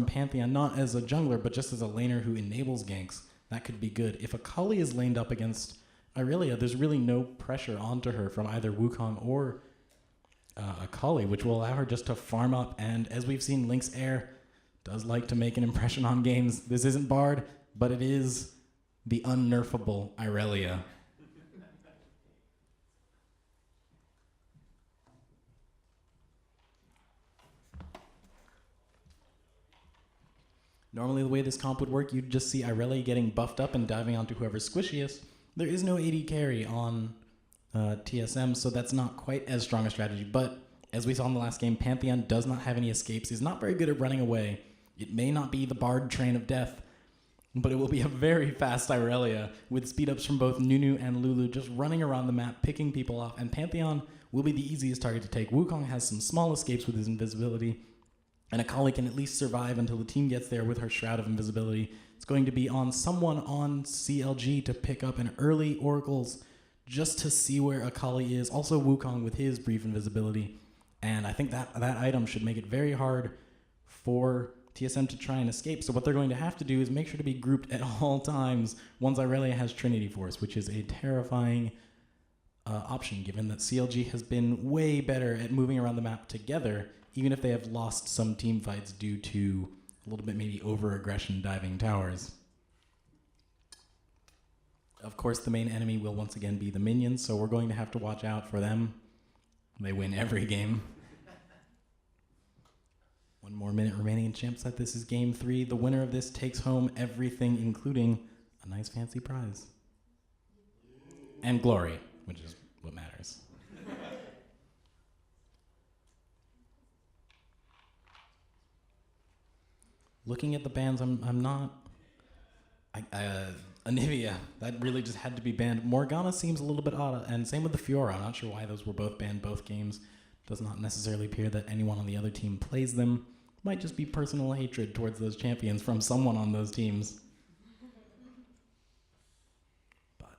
Pantheon, not as a jungler, but just as a laner who enables ganks, that could be good. If Akali is laned up against Irelia, there's really no pressure onto her from either Wukong or Akali, which will allow her just to farm up, and as we've seen, Link's Heir does like to make an impression on games. This isn't Bard, but it is the unnerfable Irelia. Normally the way this comp would work, you'd just see Irelia getting buffed up and diving onto whoever's squishiest. There is no AD carry on TSM, so that's not quite as strong a strategy, but as we saw in the last game, Pantheon does not have any escapes. He's not very good at running away. It may not be the Bard train of death, but it will be a very fast Irelia with speed ups from both Nunu and Lulu just running around the map, picking people off, and Pantheon will be the easiest target to take. Wukong has some small escapes with his invisibility, and Akali can at least survive until the team gets there with her Shroud of Invisibility. It's going to be on someone on CLG to pick up an early Oracles just to see where Akali is. Also Wukong with his brief invisibility. And I think that item should make it very hard for TSM to try and escape. So what they're going to have to do is make sure to be grouped at all times once Irelia has Trinity Force, which is a terrifying option, given that CLG has been way better at moving around the map together, even if they have lost some team fights due to a little bit maybe over-aggression diving towers. Of course, the main enemy will once again be the minions, so we're going to have to watch out for them. They win every game. 1 more minute remaining in Champ Set. This is game 3. The winner of this takes home everything, including a nice fancy prize. And glory, which is what matters. Looking at the bans, I'm not... Anivia, that really just had to be banned. Morgana seems a little bit odd, and same with the Fiora. I'm not sure why those were both banned both games. Does not necessarily appear that anyone on the other team plays them. Might just be personal hatred towards those champions from someone on those teams. But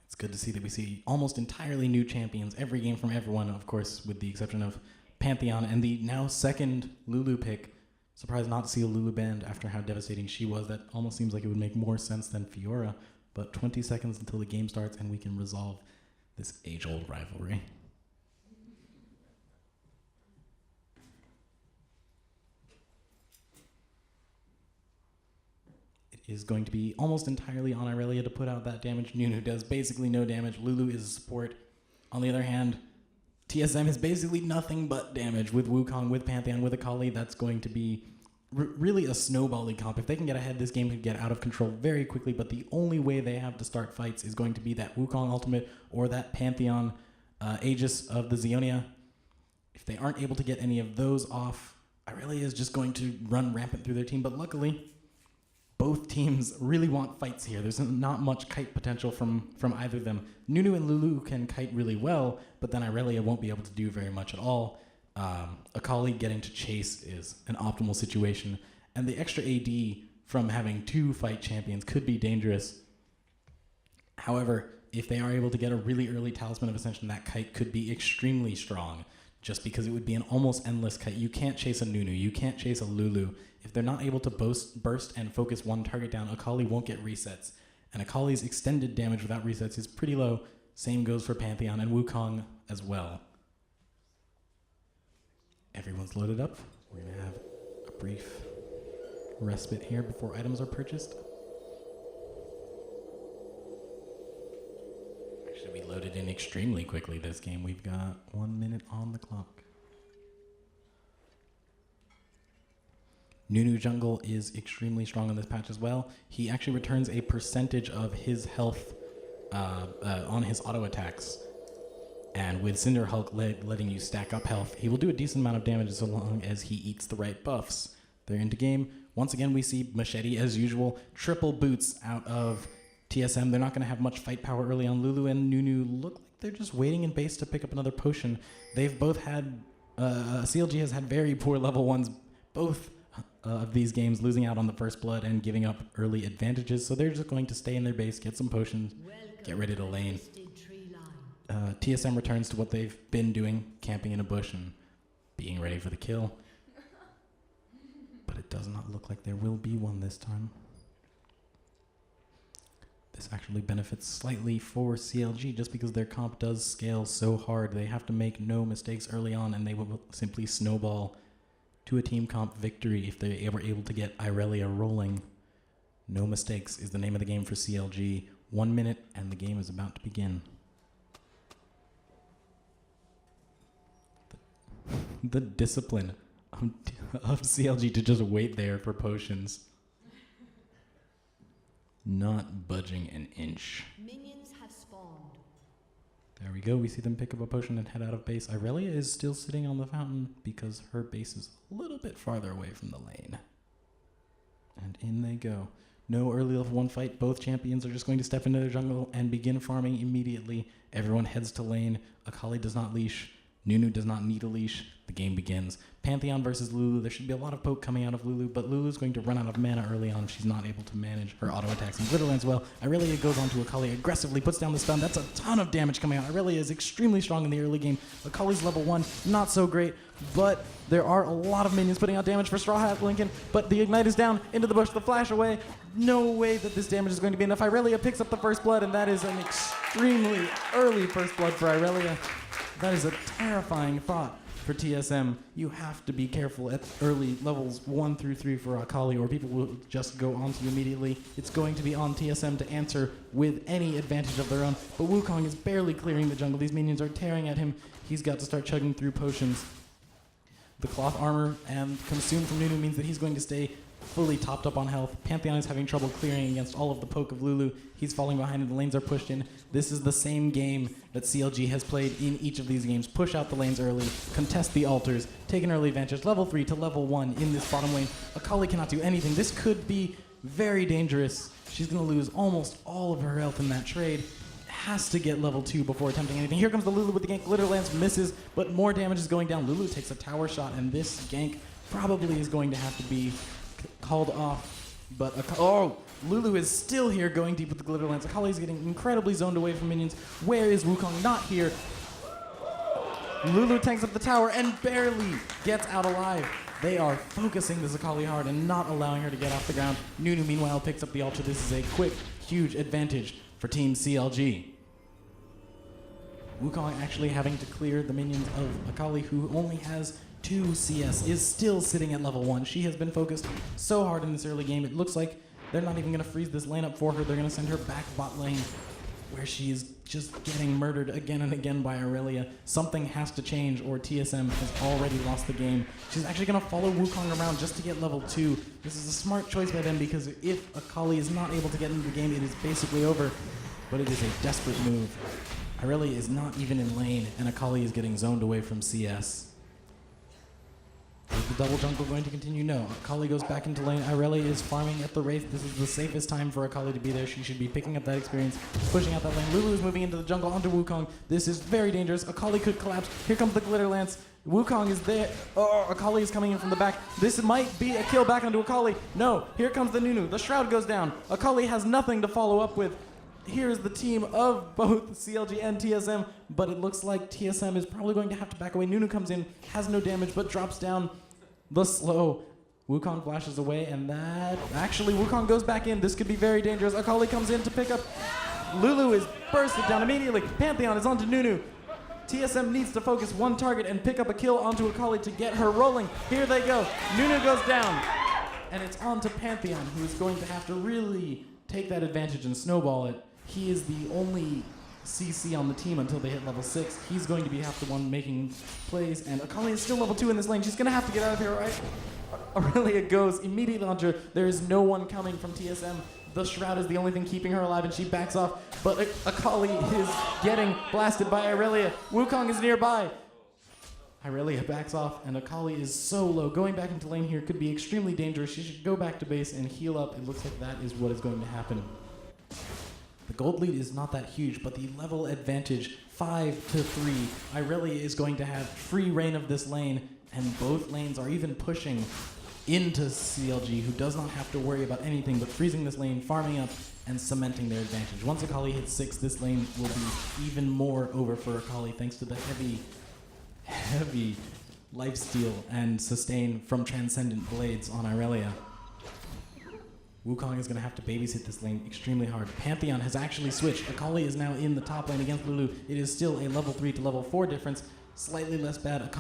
it's good to see that we see almost entirely new champions every game from everyone, of course, with the exception of Pantheon and the now second Lulu pick. Surprised not to see a Lulu banned after how devastating she was. That almost seems like it would make more sense than Fiora. But 20 seconds until the game starts and we can resolve this age-old rivalry. It is going to be almost entirely on Irelia to put out that damage. Nunu does basically no damage. Lulu is a support. On the other hand, TSM is basically nothing but damage with Wukong, with Pantheon, with Akali. That's going to be really a snowbally comp. If they can get ahead, this game could get out of control very quickly, but the only way they have to start fights is going to be that Wukong ultimate or that Pantheon Aegis of the Zionia. If they aren't able to get any of those off, Irelia is just going to run rampant through their team, but luckily, Both teams really want fights here. There's not much kite potential from either of them. Nunu and Lulu can kite really well, but then Irelia won't be able to do very much at all. Akali getting to chase is an optimal situation, and the extra AD from having 2 fight champions could be dangerous. However, if they are able to get a really early Talisman of Ascension, that kite could be extremely strong, just because it would be an almost endless kite. You can't chase a Nunu, you can't chase a Lulu. If they're not able to burst and focus one target down, Akali won't get resets. And Akali's extended damage without resets is pretty low. Same goes for Pantheon and Wukong as well. Everyone's loaded up. We're going to have a brief respite here before items are purchased. Actually, we loaded in extremely quickly this game. We've got 1 minute on the clock. Nunu Jungle is extremely strong on this patch as well. He actually returns a percentage of his health on his auto attacks. And with Cinder Hulk letting you stack up health, he will do a decent amount of damage so long as he eats the right buffs. They're into game. Once again, we see Machete as usual. Triple boots out of TSM. They're not going to have much fight power early on. Lulu and Nunu look like they're just waiting in base to pick up another potion. They've both had... CLG has had very poor level 1s. Both of these games losing out on the first blood and giving up early advantages. So they're just going to stay in their base, get some potions, get ready to lane. TSM returns to what they've been doing, camping in a bush and being ready for the kill. But it does not look like there will be one this time. This actually benefits slightly for CLG just because their comp does scale so hard. They have to make no mistakes early on and they will simply snowball to a team comp victory if they were able to get Irelia rolling. No mistakes is the name of the game for CLG. 1 minute and the game is about to begin. The discipline of CLG to just wait there for potions. Not budging an inch. Minions have spawned. There we go. We see them pick up a potion and head out of base. Irelia is still sitting on the fountain because her base is a little bit farther away from the lane. And in they go. No early level 1 fight. Both champions are just going to step into their jungle and begin farming immediately. Everyone heads to lane. Akali does not leash. Nunu does not need a leash. The game begins. Pantheon versus Lulu. There should be a lot of poke coming out of Lulu, but Lulu's going to run out of mana early on. She's not able to manage her auto attacks and Glitterlands well. Irelia goes on to Akali, aggressively puts down the stun. That's a ton of damage coming out. Irelia is extremely strong in the early game. Akali's level 1, not so great, but there are a lot of minions putting out damage for Straw Hat Lincoln, but the Ignite is down, into the bush, the flash away. No way that this damage is going to be enough. Irelia picks up the first blood, and that is an extremely early first blood for Irelia. That is a terrifying thought for TSM. You have to be careful at early levels 1 through 3 for Akali, or people will just go onto you immediately. It's going to be on TSM to answer with any advantage of their own. But Wukong is barely clearing the jungle. These minions are tearing at him. He's got to start chugging through potions. The cloth armor and consume from Nunu means that he's going to stay fully topped up on health. Pantheon is having trouble clearing against all of the poke of Lulu. He's falling behind and the lanes are pushed in. This is the same game that CLG has played in each of these games. Push out the lanes early, contest the altars, take an early advantage, level 3 to level 1 in this bottom lane. Akali cannot do anything. This could be very dangerous. She's going to lose almost all of her health in that trade. Has to get level 2 before attempting anything. Here comes the Lulu with the gank. Glitterlands misses, but more damage is going down. Lulu takes a tower shot, and this gank probably is going to have to be called off, but Lulu is still here going deep with the Glitterlands. Akali's getting incredibly zoned away from minions. Where is Wukong? Not here. Lulu tanks up the tower and barely gets out alive. They are focusing this Akali hard and not allowing her to get off the ground. Nunu, meanwhile, picks up the ultra. This is a quick, huge advantage for Team CLG. Wukong actually having to clear the minions of Akali, who only has 2 CS, is still sitting at level 1. She has been focused so hard in this early game. It looks like they're not even going to freeze this lane up for her. They're going to send her back bot lane, where she is just getting murdered again and again by Irelia. Something has to change, or TSM has already lost the game. She's actually going to follow Wukong around just to get level 2. This is a smart choice by them, because if Akali is not able to get into the game, it is basically over. But it is a desperate move. Irelia is not even in lane, and Akali is getting zoned away from CS. Is the double jungle going to continue? No. Akali goes back into lane. Irelia is farming at the Wraith. This is the safest time for Akali to be there. She should be picking up that experience, pushing out that lane. Lulu is moving into the jungle onto Wukong. This is very dangerous. Akali could collapse. Here comes the Glitter Lance. Wukong is there. Oh, Akali is coming in from the back. This might be a kill back onto Akali. No, here comes the Nunu. The Shroud goes down. Akali has nothing to follow up with. Here's the team of both CLG and TSM, but it looks like TSM is probably going to have to back away. Nunu comes in, has no damage, but drops down the slow. Wukong flashes away, and that... Actually, Wukong goes back in. This could be very dangerous. Akali comes in to pick up... Lulu is bursted down immediately. Pantheon is onto Nunu. TSM needs to focus one target and pick up a kill onto Akali to get her rolling. Here they go. Nunu goes down. And it's on to Pantheon, who is going to have to really take that advantage and snowball it. He is the only CC on the team until they hit level 6. He's going to be half the one making plays, and Akali is still level 2 in this lane. She's going to have to get out of here, right? Aurelia goes immediately onto her. There is no one coming from TSM. The Shroud is the only thing keeping her alive, and she backs off. But Akali is getting blasted by Aurelia. Wukong is nearby. Aurelia backs off, and Akali is so low. Going back into lane here could be extremely dangerous. She should go back to base and heal up. It looks like that is what is going to happen. The gold lead is not that huge, but the level advantage, 5-3. Aurelia is going to have free reign of this lane, and both lanes are even pushing into CLG, who does not have to worry about anything but freezing this lane, farming up, and cementing their advantage. Once Akali hits 6, this lane will be even more over for Akali, thanks to the heavy lifesteal and sustain from Transcendent Blades on Aurelia. Wukong is going to have to babysit this lane extremely hard. Pantheon has actually switched. Akali is now in the top lane against Lulu. It is still a level 3 to level 4 difference. Slightly less bad.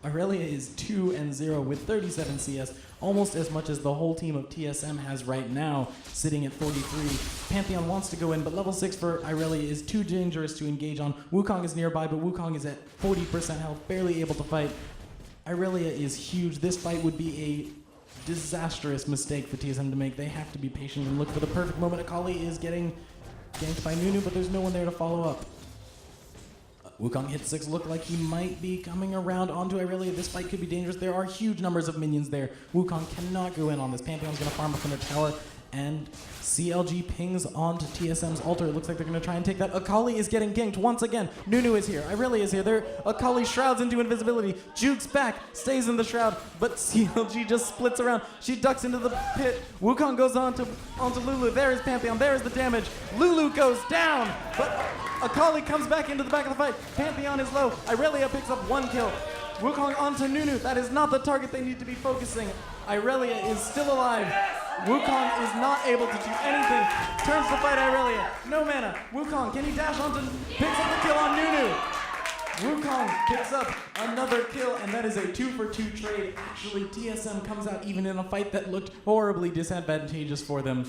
Aurelia is 2-0 with 37 CS, almost as much as the whole team of TSM has right now, sitting at 43. Pantheon wants to go in, but level 6 for Aurelia is too dangerous to engage on. Wukong is nearby, but Wukong is at 40% health, barely able to fight. Aurelia is huge. This fight would be a disastrous mistake for TSM to make. They have to be patient and look for the perfect moment. Akali is getting ganked by Nunu, but there's no one there to follow up. Wukong hit 6, look like he might be coming around onto Aurelia. This fight could be dangerous. There are huge numbers of minions there. Wukong cannot go in on this. Pantheon's going to farm up in their tower, and CLG pings onto TSM's altar. It looks like they're going to try and take that. Akali is getting ganked once again. Nunu is here. Aurelia is here. Akali shrouds into invisibility. Juke's back, stays in the shroud, but CLG just splits around. She ducks into the pit. Wukong goes onto Lulu. There is Pantheon. There is the damage. Lulu goes down, but Akali comes back into the back of the fight. Pantheon is low. Aurelia picks up 1 kill. Wukong onto Nunu. That is not the target they need to be focusing. Aurelia is still alive. Wukong is not able to do anything. Turns to fight Aurelia. No mana. Wukong, can he dash onto... Picks up the kill on Nunu. Wukong picks up another kill, and that is a 2-for-2 trade. Actually, TSM comes out even in a fight that looked horribly disadvantageous for them.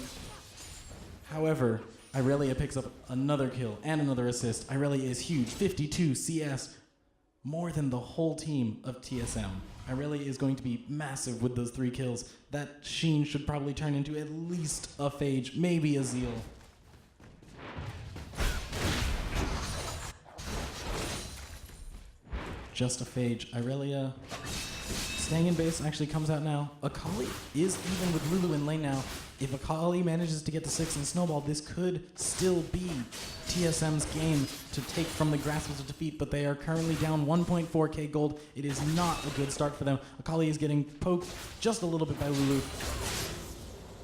However, Aurelia picks up another kill and another assist. Aurelia is huge. 52 CS. More than the whole team of TSM. Aurelia is going to be massive with those 3 kills. That Sheen should probably turn into at least a Phage, maybe a Zeal. Just a Phage. Aurelia staying in base actually comes out now. Akali is even with Lulu in lane now. If Akali manages to get to 6 and Snowball, this could still be TSM's game to take from the grasp of defeat, but they are currently down 1.4k gold. It is not a good start for them. Akali is getting poked just a little bit by Lulu.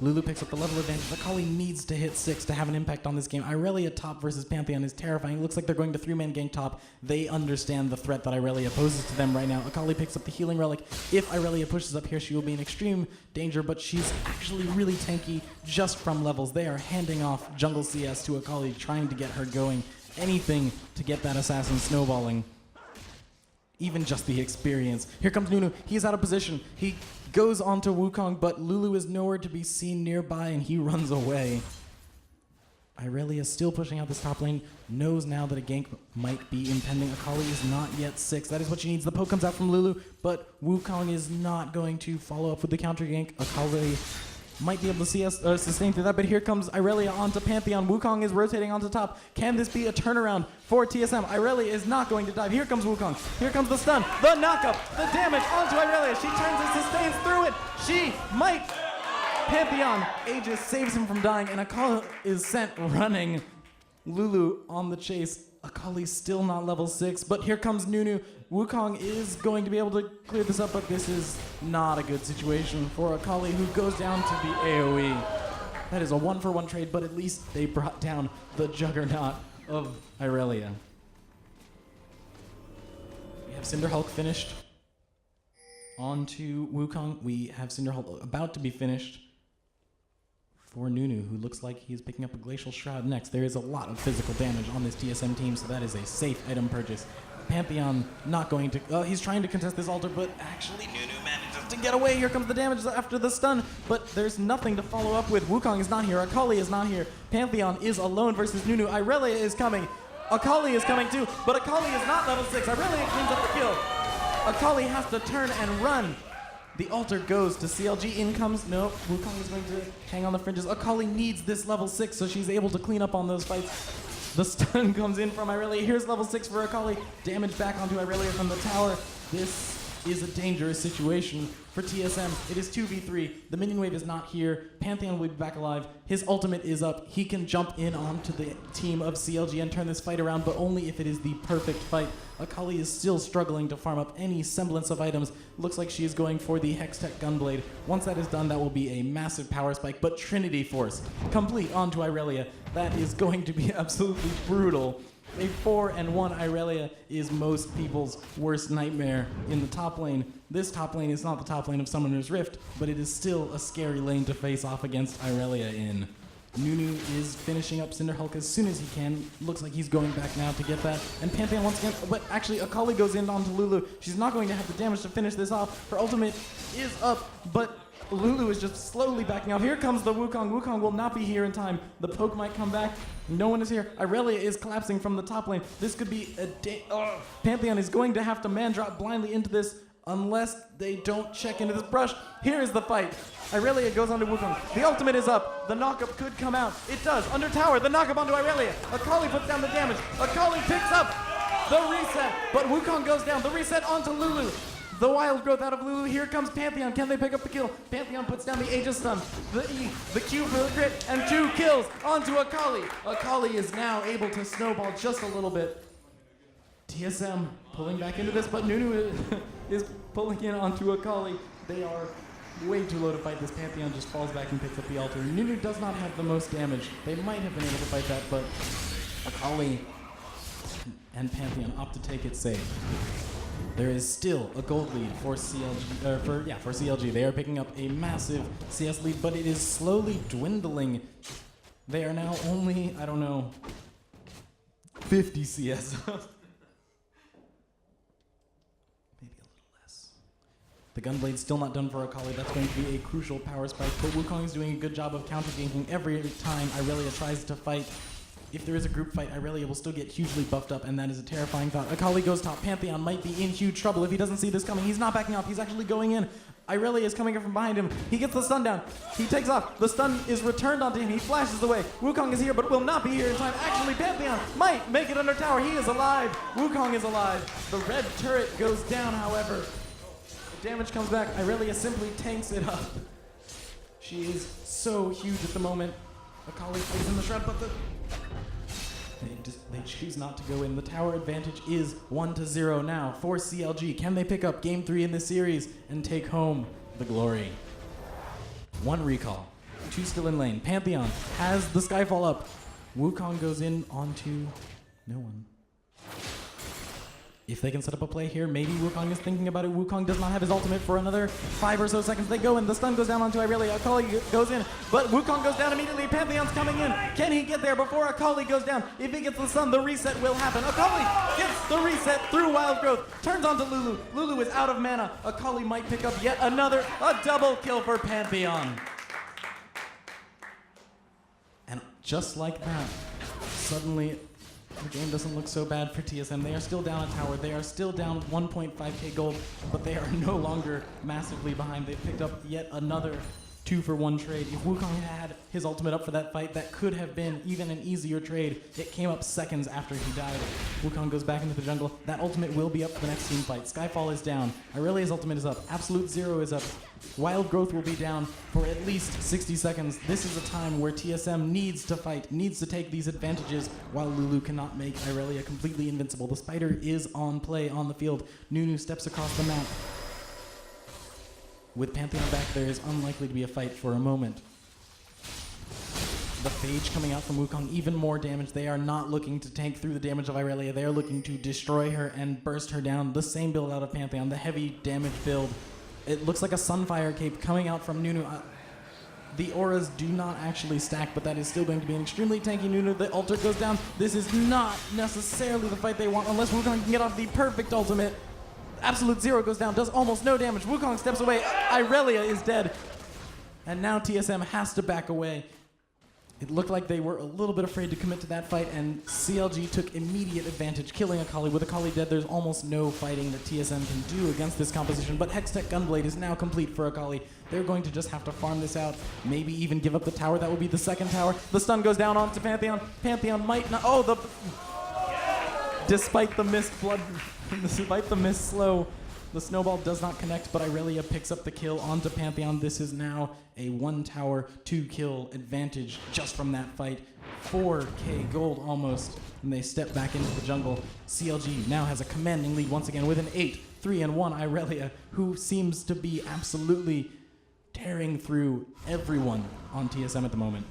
Lulu picks up the level advantage. Akali needs to hit 6 to have an impact on this game. Aurelia top versus Pantheon is terrifying. It looks like they're going to 3-man gank top. They understand the threat that Aurelia poses to them right now. Akali picks up the healing relic. If Aurelia pushes up here, she will be in extreme danger, but she's actually really tanky just from levels. They are handing off jungle CS to Akali, trying to get her going. Anything to get that assassin snowballing. Even just the experience. Here comes Nunu. He's out of position. He goes onto Wukong, but Lulu is nowhere to be seen nearby, and he runs away. Aurelia still pushing out this top lane, knows now that a gank might be impending. Akali is not yet 6. That is what she needs. The poke comes out from Lulu, but Wukong is not going to follow up with the counter gank. Akali might be able to sustain through that, but here comes Irelia onto Pantheon. Wukong is rotating onto top. Can this be a turnaround for TSM? Irelia is not going to dive. Here comes Wukong. Here comes the stun, the knockup, the damage onto Irelia. She turns and sustains through it. She might. Pantheon, Aegis saves him from dying, and Akali is sent running. Lulu on the chase. Akali's still not level 6, but here comes Nunu. Wukong is going to be able to clear this up, but this is not a good situation for Akali, who goes down to the AoE. That is a 1-for-1 trade, but at least they brought down the juggernaut of Irelia. We have Cinder Hulk finished. On to Wukong. We have Cinder Hulk about to be finished for Nunu, who looks like he's picking up a Glacial Shroud next. There is a lot of physical damage on this TSM team, so that is a safe item purchase. Pantheon not going to... he's trying to contest this altar, but actually Nunu manages to get away. Here comes the damage after the stun, but there's nothing to follow up with. Wukong is not here. Akali is not here. Pantheon is alone versus Nunu. Irelia is coming. Akali is coming too, but Akali is not level 6. Irelia cleans up the kill. Akali has to turn and run. The altar goes to CLG. In comes... Nope. Wukong is going to hang on the fringes. Akali needs this level 6, so she's able to clean up on those fights. The stun comes in from Irelia. Here's level 6 for Akali. Damage back onto Irelia from the tower. This is a dangerous situation for TSM. It is 2v3. The minion wave is not here. Pantheon will be back alive. His ultimate is up. He can jump in onto the team of CLG and turn this fight around, but only if it is the perfect fight. Akali is still struggling to farm up any semblance of items. Looks like she is going for the Hextech Gunblade. Once that is done, that will be a massive power spike, but Trinity Force complete onto Irelia. That is going to be absolutely brutal. A 4-1 Irelia is most people's worst nightmare in the top lane. This top lane is not the top lane of Summoner's Rift, but it is still a scary lane to face off against Irelia in. Nunu is finishing up Cinder Hulk as soon as he can. Looks like he's going back now to get that. And Pantheon once again, but actually Akali goes in onto Lulu. She's not going to have the damage to finish this off. Her ultimate is up, but Lulu is just slowly backing out. Here comes the Wukong. Wukong will not be here in time. The poke might come back. No one is here. Irelia is collapsing from the top lane. This could be a Pantheon is going to have to man drop blindly into this unless they don't check into this brush. Here is the fight. Irelia goes onto Wukong. The ultimate is up. The knockup could come out. It does. Under tower, the knockup onto Irelia. Akali puts down the damage. Akali picks up the reset, but Wukong goes down. The reset onto Lulu. The wild growth out of Lulu. Here comes Pantheon. Can they pick up the kill? Pantheon puts down the Aegis stun, the E, the Q for the crit, and 2 kills onto Akali. Akali is now able to snowball just a little bit. TSM pulling back into this, but Nunu is pulling in onto Akali. They are way too low to fight this. Pantheon just falls back and picks up the altar. Nunu does not have the most damage. They might have been able to fight that, but Akali and Pantheon opt to take it safe. There is still a gold lead for CLG. For CLG. They are picking up a massive CS lead, but it is slowly dwindling. They are now only, 50 CS. Maybe a little less. The Gunblade's still not done for Akali. That's going to be a crucial power spike, but Wukong is doing a good job of counter-ganking every time Irelia tries to fight. If there is a group fight, Irelia will still get hugely buffed up, and that is a terrifying thought. Akali goes top. Pantheon might be in huge trouble if he doesn't see this coming. He's not backing off. He's actually going in. Irelia is coming in from behind him. He gets the stun down. He takes off. The stun is returned onto him. He flashes away. Wukong is here, but will not be here in time. Actually, Pantheon might make it under tower. He is alive. Wukong is alive. The red turret goes down, however. The damage comes back. Irelia simply tanks it up. She is so huge at the moment. Akali plays in the shroud, but they choose not to go in. The tower advantage is 1-0 now for CLG. Can they pick up game 3 in this series and take home the glory? 1 recall, 2 still in lane. Pantheon has the Skyfall up. Wukong goes in onto no one. If they can set up a play here, maybe Wukong is thinking about it. Wukong does not have his ultimate for another 5 or so seconds. They go in. The stun goes down onto Irelia. Akali goes in, but Wukong goes down immediately. Pantheon's coming in. Can he get there before Akali goes down? If he gets the stun, the reset will happen. Akali gets the reset through Wild Growth. Turns onto Lulu. Lulu is out of mana. Akali might pick up yet another, a double kill for Pantheon. And just like that, suddenly the game doesn't look so bad for TSM. They are still down a tower. They are still down 1.5k gold, but they are no longer massively behind. They've picked up yet another 2-for-1 trade. If Wukong had his ultimate up for that fight, that could have been even an easier trade. It came up seconds after he died. Wukong goes back into the jungle. That ultimate will be up for the next team fight. Skyfall is down. Irelia's ultimate is up. Absolute Zero is up. Wild Growth will be down for at least 60 seconds. This is a time where TSM needs to fight, needs to take these advantages, while Lulu cannot make Irelia completely invincible. The spider is on play on the field. Nunu steps across the map. With Pantheon back, there is unlikely to be a fight for a moment. The Phage coming out from Wukong, even more damage. They are not looking to tank through the damage of Irelia. They are looking to destroy her and burst her down. The same build out of Pantheon, the heavy damage build. It looks like a Sunfire cape coming out from Nunu. The auras do not actually stack, but that is still going to be an extremely tanky Nunu. The altar goes down. This is not necessarily the fight they want unless Wukong can get off the perfect ultimate. Absolute Zero goes down, does almost no damage. Wukong steps away. Irelia is dead. And now TSM has to back away. It looked like they were a little bit afraid to commit to that fight, and CLG took immediate advantage, killing Akali. With Akali dead, there's almost no fighting that TSM can do against this composition, but Hextech Gunblade is now complete for Akali. They're going to just have to farm this out, maybe even give up the tower. That will be the second tower. The stun goes down onto Pantheon. Pantheon might not... Oh, despite the missed blood... Despite the missed slow, the snowball does not connect, but Irelia picks up the kill onto Pantheon. This is now a 1-tower, 2-kill advantage just from that fight. 4k gold almost, and they step back into the jungle. CLG now has a commanding lead once again with an 8-3-1 Irelia, who seems to be absolutely tearing through everyone on TSM at the moment.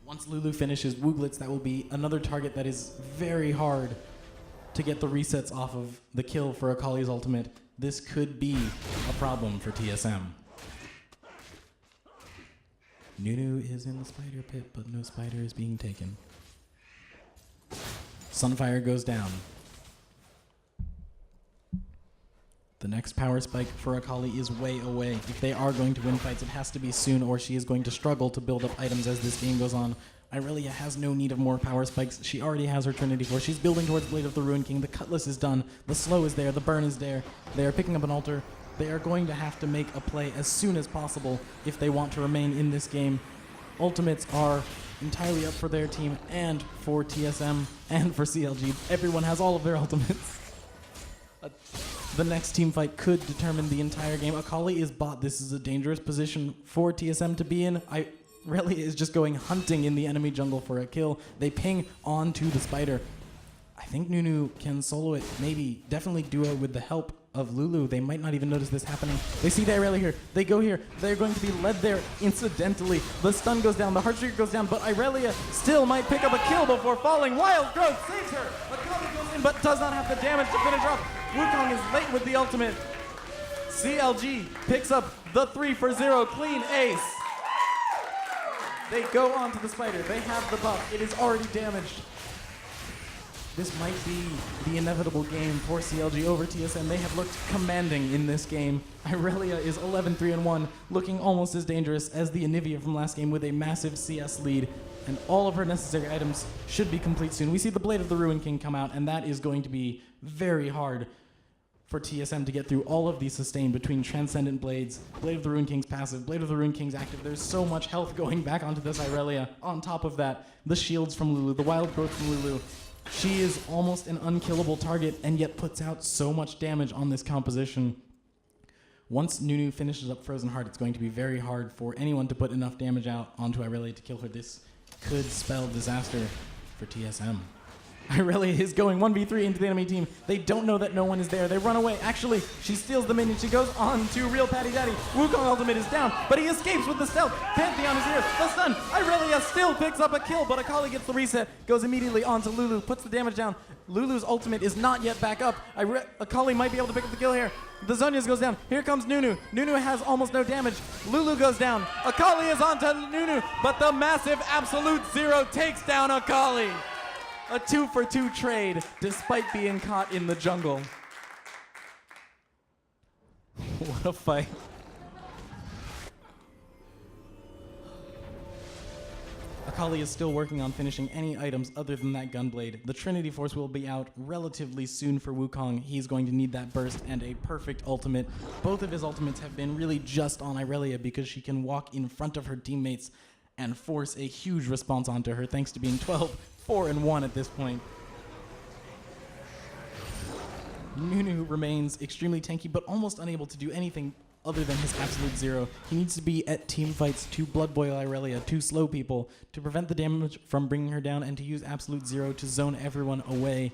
Once Lulu finishes Wooglitz, that will be another target that is very hard to get the resets off of the kill for Akali's ultimate. This could be a problem for TSM. Nunu is in the spider pit, but no spider is being taken. Sunfire goes down. The next power spike for Akali is way away. If they are going to win fights, it has to be soon, or she is going to struggle to build up items as this game goes on. Irelia has no need of more power spikes. She already has her Trinity Force. She's building towards Blade of the Ruin King. The Cutlass is done. The slow is there. The burn is there. They are picking up an altar. They are going to have to make a play as soon as possible if they want to remain in this game. Ultimates are entirely up for their team and for TSM and for CLG. Everyone has all of their ultimates. The next team fight could determine the entire game. Akali is bot. This is a dangerous position for TSM to be in. Irelia is just going hunting in the enemy jungle for a kill. They ping onto the spider. I think Nunu can solo it, maybe, definitely duo with the help of Lulu. They might not even notice this happening. They see the Irelia here. They go here. They're going to be led there incidentally. The stun goes down. The heartstreaker goes down, but Irelia still might pick up a kill before falling. Wild Growth saves her. Akali goes in, but does not have the damage to finish off. Wukong is late with the ultimate. CLG picks up the 3-for-0 clean ace. They go onto the spider. They have the buff. It is already damaged. This might be the inevitable game for CLG over TSM. They have looked commanding in this game. Irelia is 11-3-1, looking almost as dangerous as the Anivia from last game with a massive CS lead. And all of her necessary items should be complete soon. We see the Blade of the Ruin King come out, and that is going to be very hard for TSM to get through all of these sustain between Transcendent Blades, Blade of the Ruin King's passive, Blade of the Ruin King's active. There's so much health going back onto this Irelia. On top of that, the shields from Lulu, the Wild Growth from Lulu. She is almost an unkillable target and yet puts out so much damage on this composition. Once Nunu finishes up Frozen Heart, it's going to be very hard for anyone to put enough damage out onto Irelia to kill her. This could spell disaster for TSM. Irelia is going 1v3 into the enemy team. They don't know that no one is there. They run away. Actually, she steals the minion. She goes on to Real Patty Daddy. Wukong ultimate is down, but he escapes with the stealth. Pantheon is here. The stun. Irelia still picks up a kill, but Akali gets the reset. Goes immediately onto Lulu. Puts the damage down. Lulu's ultimate is not yet back up. Akali might be able to pick up the kill here. The Zhonya's goes down. Here comes Nunu. Nunu has almost no damage. Lulu goes down. Akali is onto Nunu, but the massive Absolute Zero takes down Akali. A 2-for-2 trade, despite being caught in the jungle. What a fight. Akali is still working on finishing any items other than that Gunblade. The Trinity Force will be out relatively soon for Wukong. He's going to need that burst and a perfect ultimate. Both of his ultimates have been really just on Irelia because she can walk in front of her teammates and force a huge response onto her, thanks to being 12, 4, and 1 at this point. Nunu remains extremely tanky, but almost unable to do anything other than his absolute zero. He needs to be at team fights to Blood Boil Irelia, to slow people, to prevent the damage from bringing her down, and to use absolute zero to zone everyone away.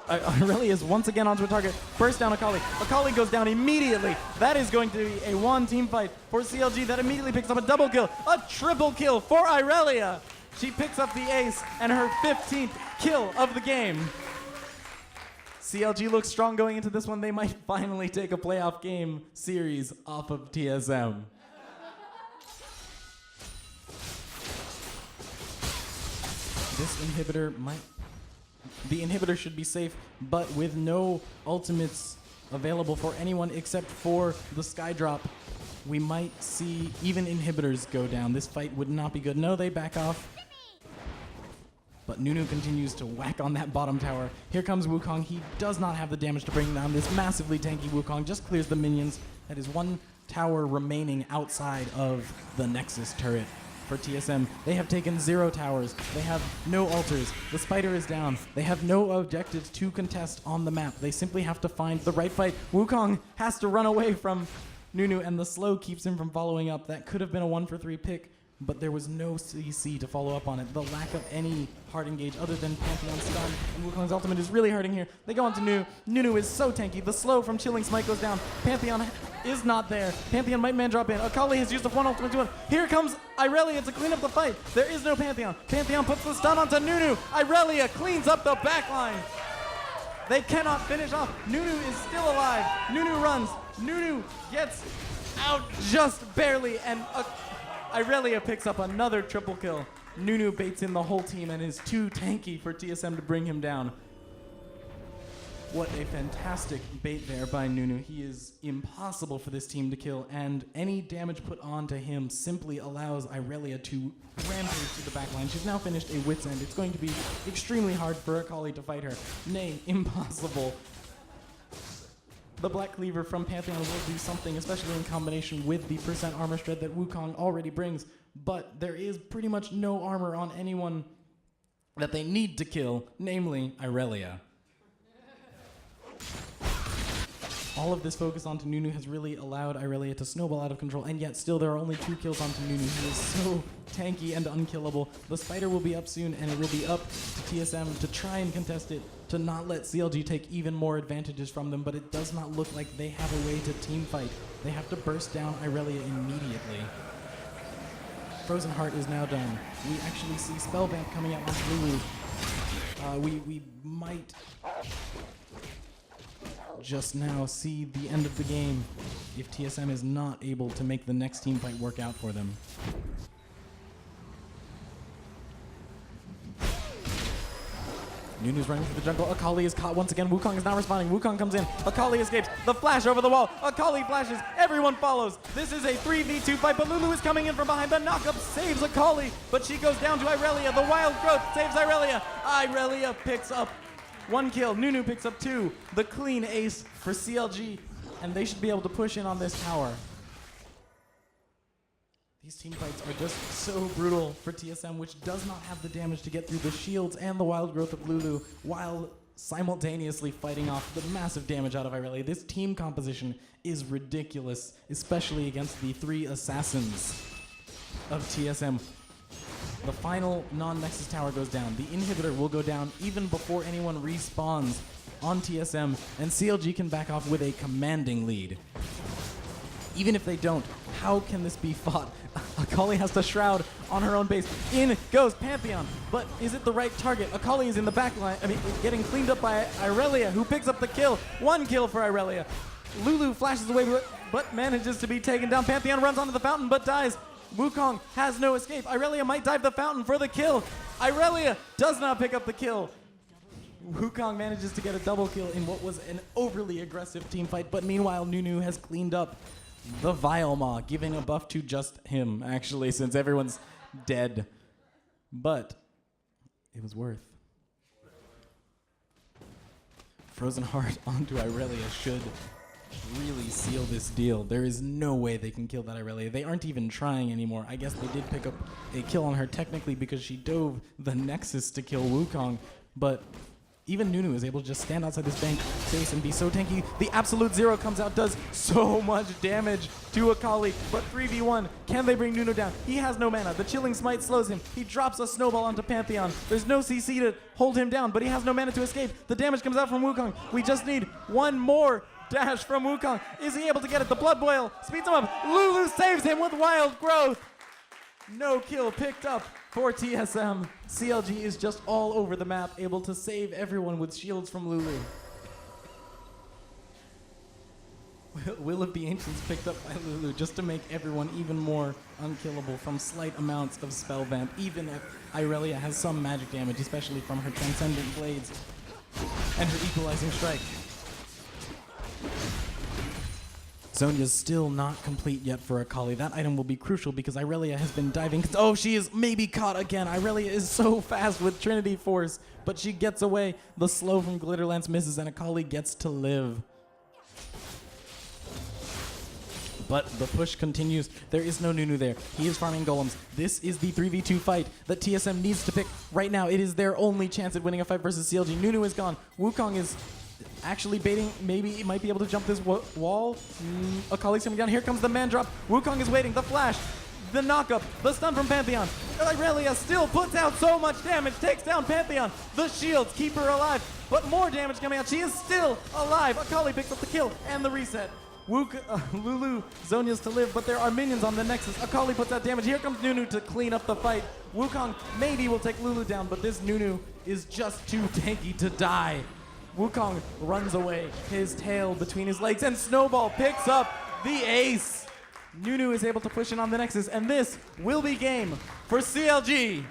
Irelia is once again onto a target. Burst down Akali. Akali goes down immediately. That is going to be a one team fight for CLG that immediately picks up a double kill, a triple kill for Irelia. She picks up the ace and her 15th kill of the game. CLG looks strong going into this one. They might finally take a playoff game series off of TSM. This inhibitor might... The inhibitor should be safe, but with no ultimates available for anyone except for the Skydrop, we might see even inhibitors go down. This fight would not be good. No, they back off. But Nunu continues to whack on that bottom tower. Here comes Wukong. He does not have the damage to bring down this massively tanky Wukong. Just clears the minions. That is one tower remaining outside of the Nexus turret for TSM. They have taken 0 towers. They have no altars. The spider is down. They have no objectives to contest on the map. They simply have to find the right fight. Wukong has to run away from Nunu, and the slow keeps him from following up. That could have been a 1-for-3 pick, but there was no CC to follow up on it. The lack of any hard engage other than Pantheon stun, and Wukong's ultimate is really hurting here. They go on to Nunu. Nunu is so tanky. The slow from Chilling Smite goes down. Pantheon is not there. Pantheon might man drop in. Akali has used a 1 ultimate to win. Here comes Irelia to clean up the fight. There is no Pantheon. Pantheon puts the stun onto Nunu. Irelia cleans up the backline. They cannot finish off. Nunu is still alive. Nunu runs. Nunu gets out just barely, and Irelia picks up another triple kill. Nunu baits in the whole team and is too tanky for TSM to bring him down. What a fantastic bait there by Nunu. He is impossible for this team to kill, and any damage put onto him simply allows Irelia to rampage to the backline. She's now finished a wit's end. It's going to be extremely hard for Akali to fight her. Nay, impossible. The Black Cleaver from Pantheon will do something, especially in combination with the percent armor shred that Wukong already brings, but there is pretty much no armor on anyone that they need to kill, namely Irelia. All of this focus onto Nunu has really allowed Irelia to snowball out of control, and yet still there are only 2 kills onto Nunu. He is so tanky and unkillable. The spider will be up soon, and it will be up to TSM to try and contest it, to not let CLG take even more advantages from them, but it does not look like they have a way to team fight. They have to burst down Irelia immediately. Frozen Heart is now done. We actually see Spellbank coming out onto Lulu. We might just now see the end of the game if TSM is not able to make the next team fight work out for them. Nunu's running through the jungle. Akali is caught once again. Wukong is not responding. Wukong comes in. Akali escapes. The flash over the wall. Akali flashes. Everyone follows. This is a 3v2 fight, but Lulu is coming in from behind. The knockup saves Akali, but she goes down to Irelia. The wild growth saves Irelia. Irelia picks up 1 kill. Nunu picks up 2. The clean ace for CLG, and they should be able to push in on this tower. These team fights are just so brutal for TSM, which does not have the damage to get through the shields and the wild growth of Lulu, while simultaneously fighting off the massive damage out of Irelia. This team composition is ridiculous, especially against the 3 assassins of TSM. The final non-Nexus tower goes down. The inhibitor will go down even before anyone respawns on TSM, and CLG can back off with a commanding lead. Even if they don't, how can this be fought? Akali has to shroud on her own base. In goes Pantheon, but is it the right target? Akali is in the back line, getting cleaned up by Irelia, who picks up the kill. 1 kill for Irelia. Lulu flashes away, but manages to be taken down. Pantheon runs onto the fountain, but dies. Wukong has no escape. Irelia might dive the fountain for the kill. Irelia does not pick up the kill. Wukong manages to get a double kill in what was an overly aggressive team fight, but meanwhile, Nunu has cleaned up the Vile Maw, giving a buff to just him, actually, since everyone's dead. but it was worth. Frozen Heart onto Irelia should really seal this deal. There is no way they can kill that Irelia. They aren't even trying anymore. I guess they did pick up a kill on her technically because she dove the Nexus to kill Wukong, but even Nunu is able to just stand outside this bank base and be so tanky. The Absolute Zero comes out, does so much damage to Akali, but 3v1, can they bring Nunu down? He has no mana. The Chilling Smite slows him. He drops a snowball onto Pantheon. There's no CC to hold him down, but he has no mana to escape. The damage comes out from Wukong. We just need one more dash from Wukong. Is he able to get it? The Blood Boil speeds him up. Lulu saves him with Wild Growth. No kill picked up for TSM. CLG is just all over the map, able to save everyone with shields from Lulu. Will of the Ancients picked up by Lulu just to make everyone even more unkillable from slight amounts of spell vamp, even if Irelia has some magic damage, especially from her Transcendent Blades and her Equalizing Strike. Zhonya's still not complete yet for Akali. That item will be crucial because Irelia has been diving. Oh, she is maybe caught again. Irelia is so fast with Trinity Force, but she gets away. The slow from Glitterlance misses, and Akali gets to live. But the push continues. There is no Nunu there. He is farming golems. This is the 3v2 fight that TSM needs to pick right now. It is their only chance at winning a fight versus CLG. Nunu is gone. Wukong is actually baiting. Maybe he might be able to jump this wall. Akali's coming down. Here comes the man drop. Wukong is waiting. The flash. The knockup. The stun from Pantheon. Irelia still puts out so much damage. Takes down Pantheon. The shields keep her alive. But more damage coming out. She is still alive. Akali picks up the kill and the reset. Lulu, Zhonya's to live, but there are minions on the Nexus. Akali puts out damage. Here comes Nunu to clean up the fight. Wukong maybe will take Lulu down, but this Nunu is just too tanky to die. Wukong runs away, his tail between his legs, and Snowball picks up the ace. Nunu is able to push in on the Nexus, and this will be game for CLG.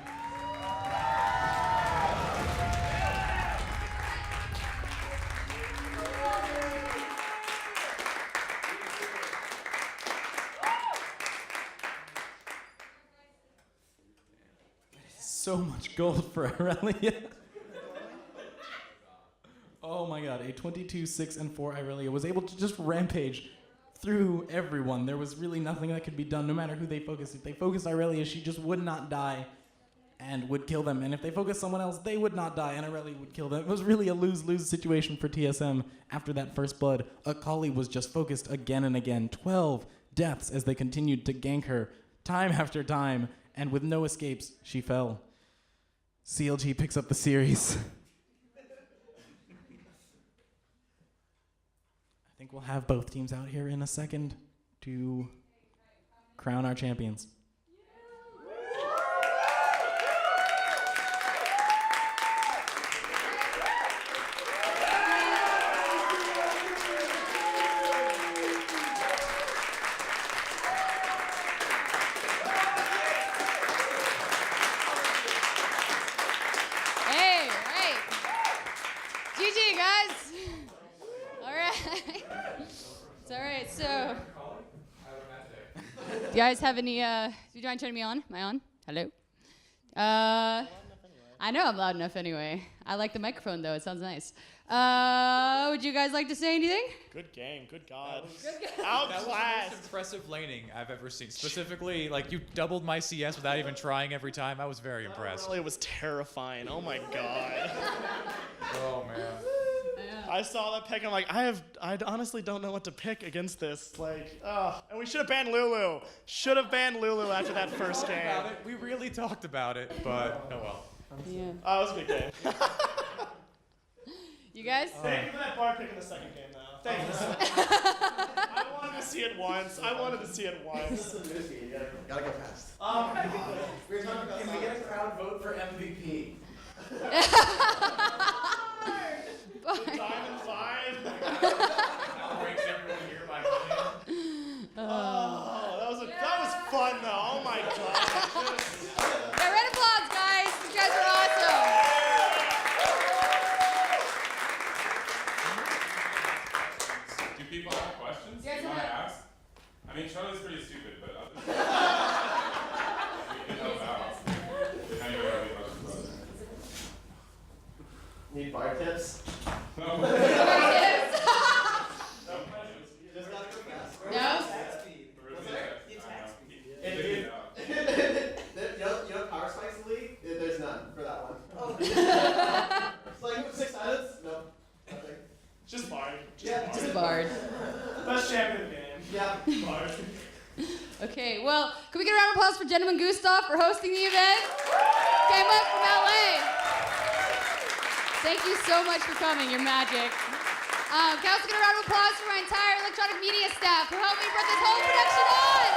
So much gold for Irelia. Oh my god, a 22, 6, and 4 Irelia was able to just rampage through everyone. There was really nothing that could be done, no matter who they focused. If they focused Irelia, she just would not die and would kill them. And if they focused someone else, they would not die and Irelia would kill them. It was really a lose-lose situation for TSM after that first blood. Akali was just focused again and again. 12 deaths as they continued to gank her time after time, and with no escapes, she fell. CLG picks up the series. I think we'll have both teams out here in a second to crown our champions. Do you guys have any, do you mind turning me on? Am I on? Hello? I know I'm loud enough anyway. I like the microphone though, it sounds nice. Would you guys like to say anything? Good game, good God. That was the most impressive laning I've ever seen. Specifically, like, you doubled my CS without even trying every time. I was very impressed. It was terrifying, oh my God. Oh man. I saw that pick and I'm like, I honestly don't know what to pick against this. Like, and we should have banned Lulu. Should have banned Lulu after that first game. We really talked about it, but oh well. Yeah. It was a good game. You guys? Thank you for that bar pick in the second game, though. Thank you. I wanted to see it once. Gotta go fast. Can we get a crowd vote for MVP? Diamond 5. Breaks everyone here by That was fun, though. Oh my God. Yeah, round of applause, guys. You guys are awesome. Do people have questions? Yes, you want to ma'am. ask? I mean, Charlie's pretty stupid, but other than we can help out. Anyway. Need bar tips? No? Just gotta go fast. You know power spikes in the league? There's none for that one. Oh. It's like 6 items? Nope. Nothing. Just Bard. Just Bard. Best champion in the game. Yeah. Bard. Okay, well, can we get a round of applause for Gentleman Gustaf for hosting the event? Came up from LA. Thank you so much for coming. You're magic. Can I also get a round of applause for my entire electronic media staff who helped me put this whole production on?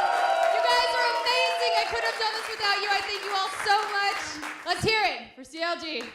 You guys are amazing. I couldn't have done this without you. I thank you all so much. Let's hear it for CLG.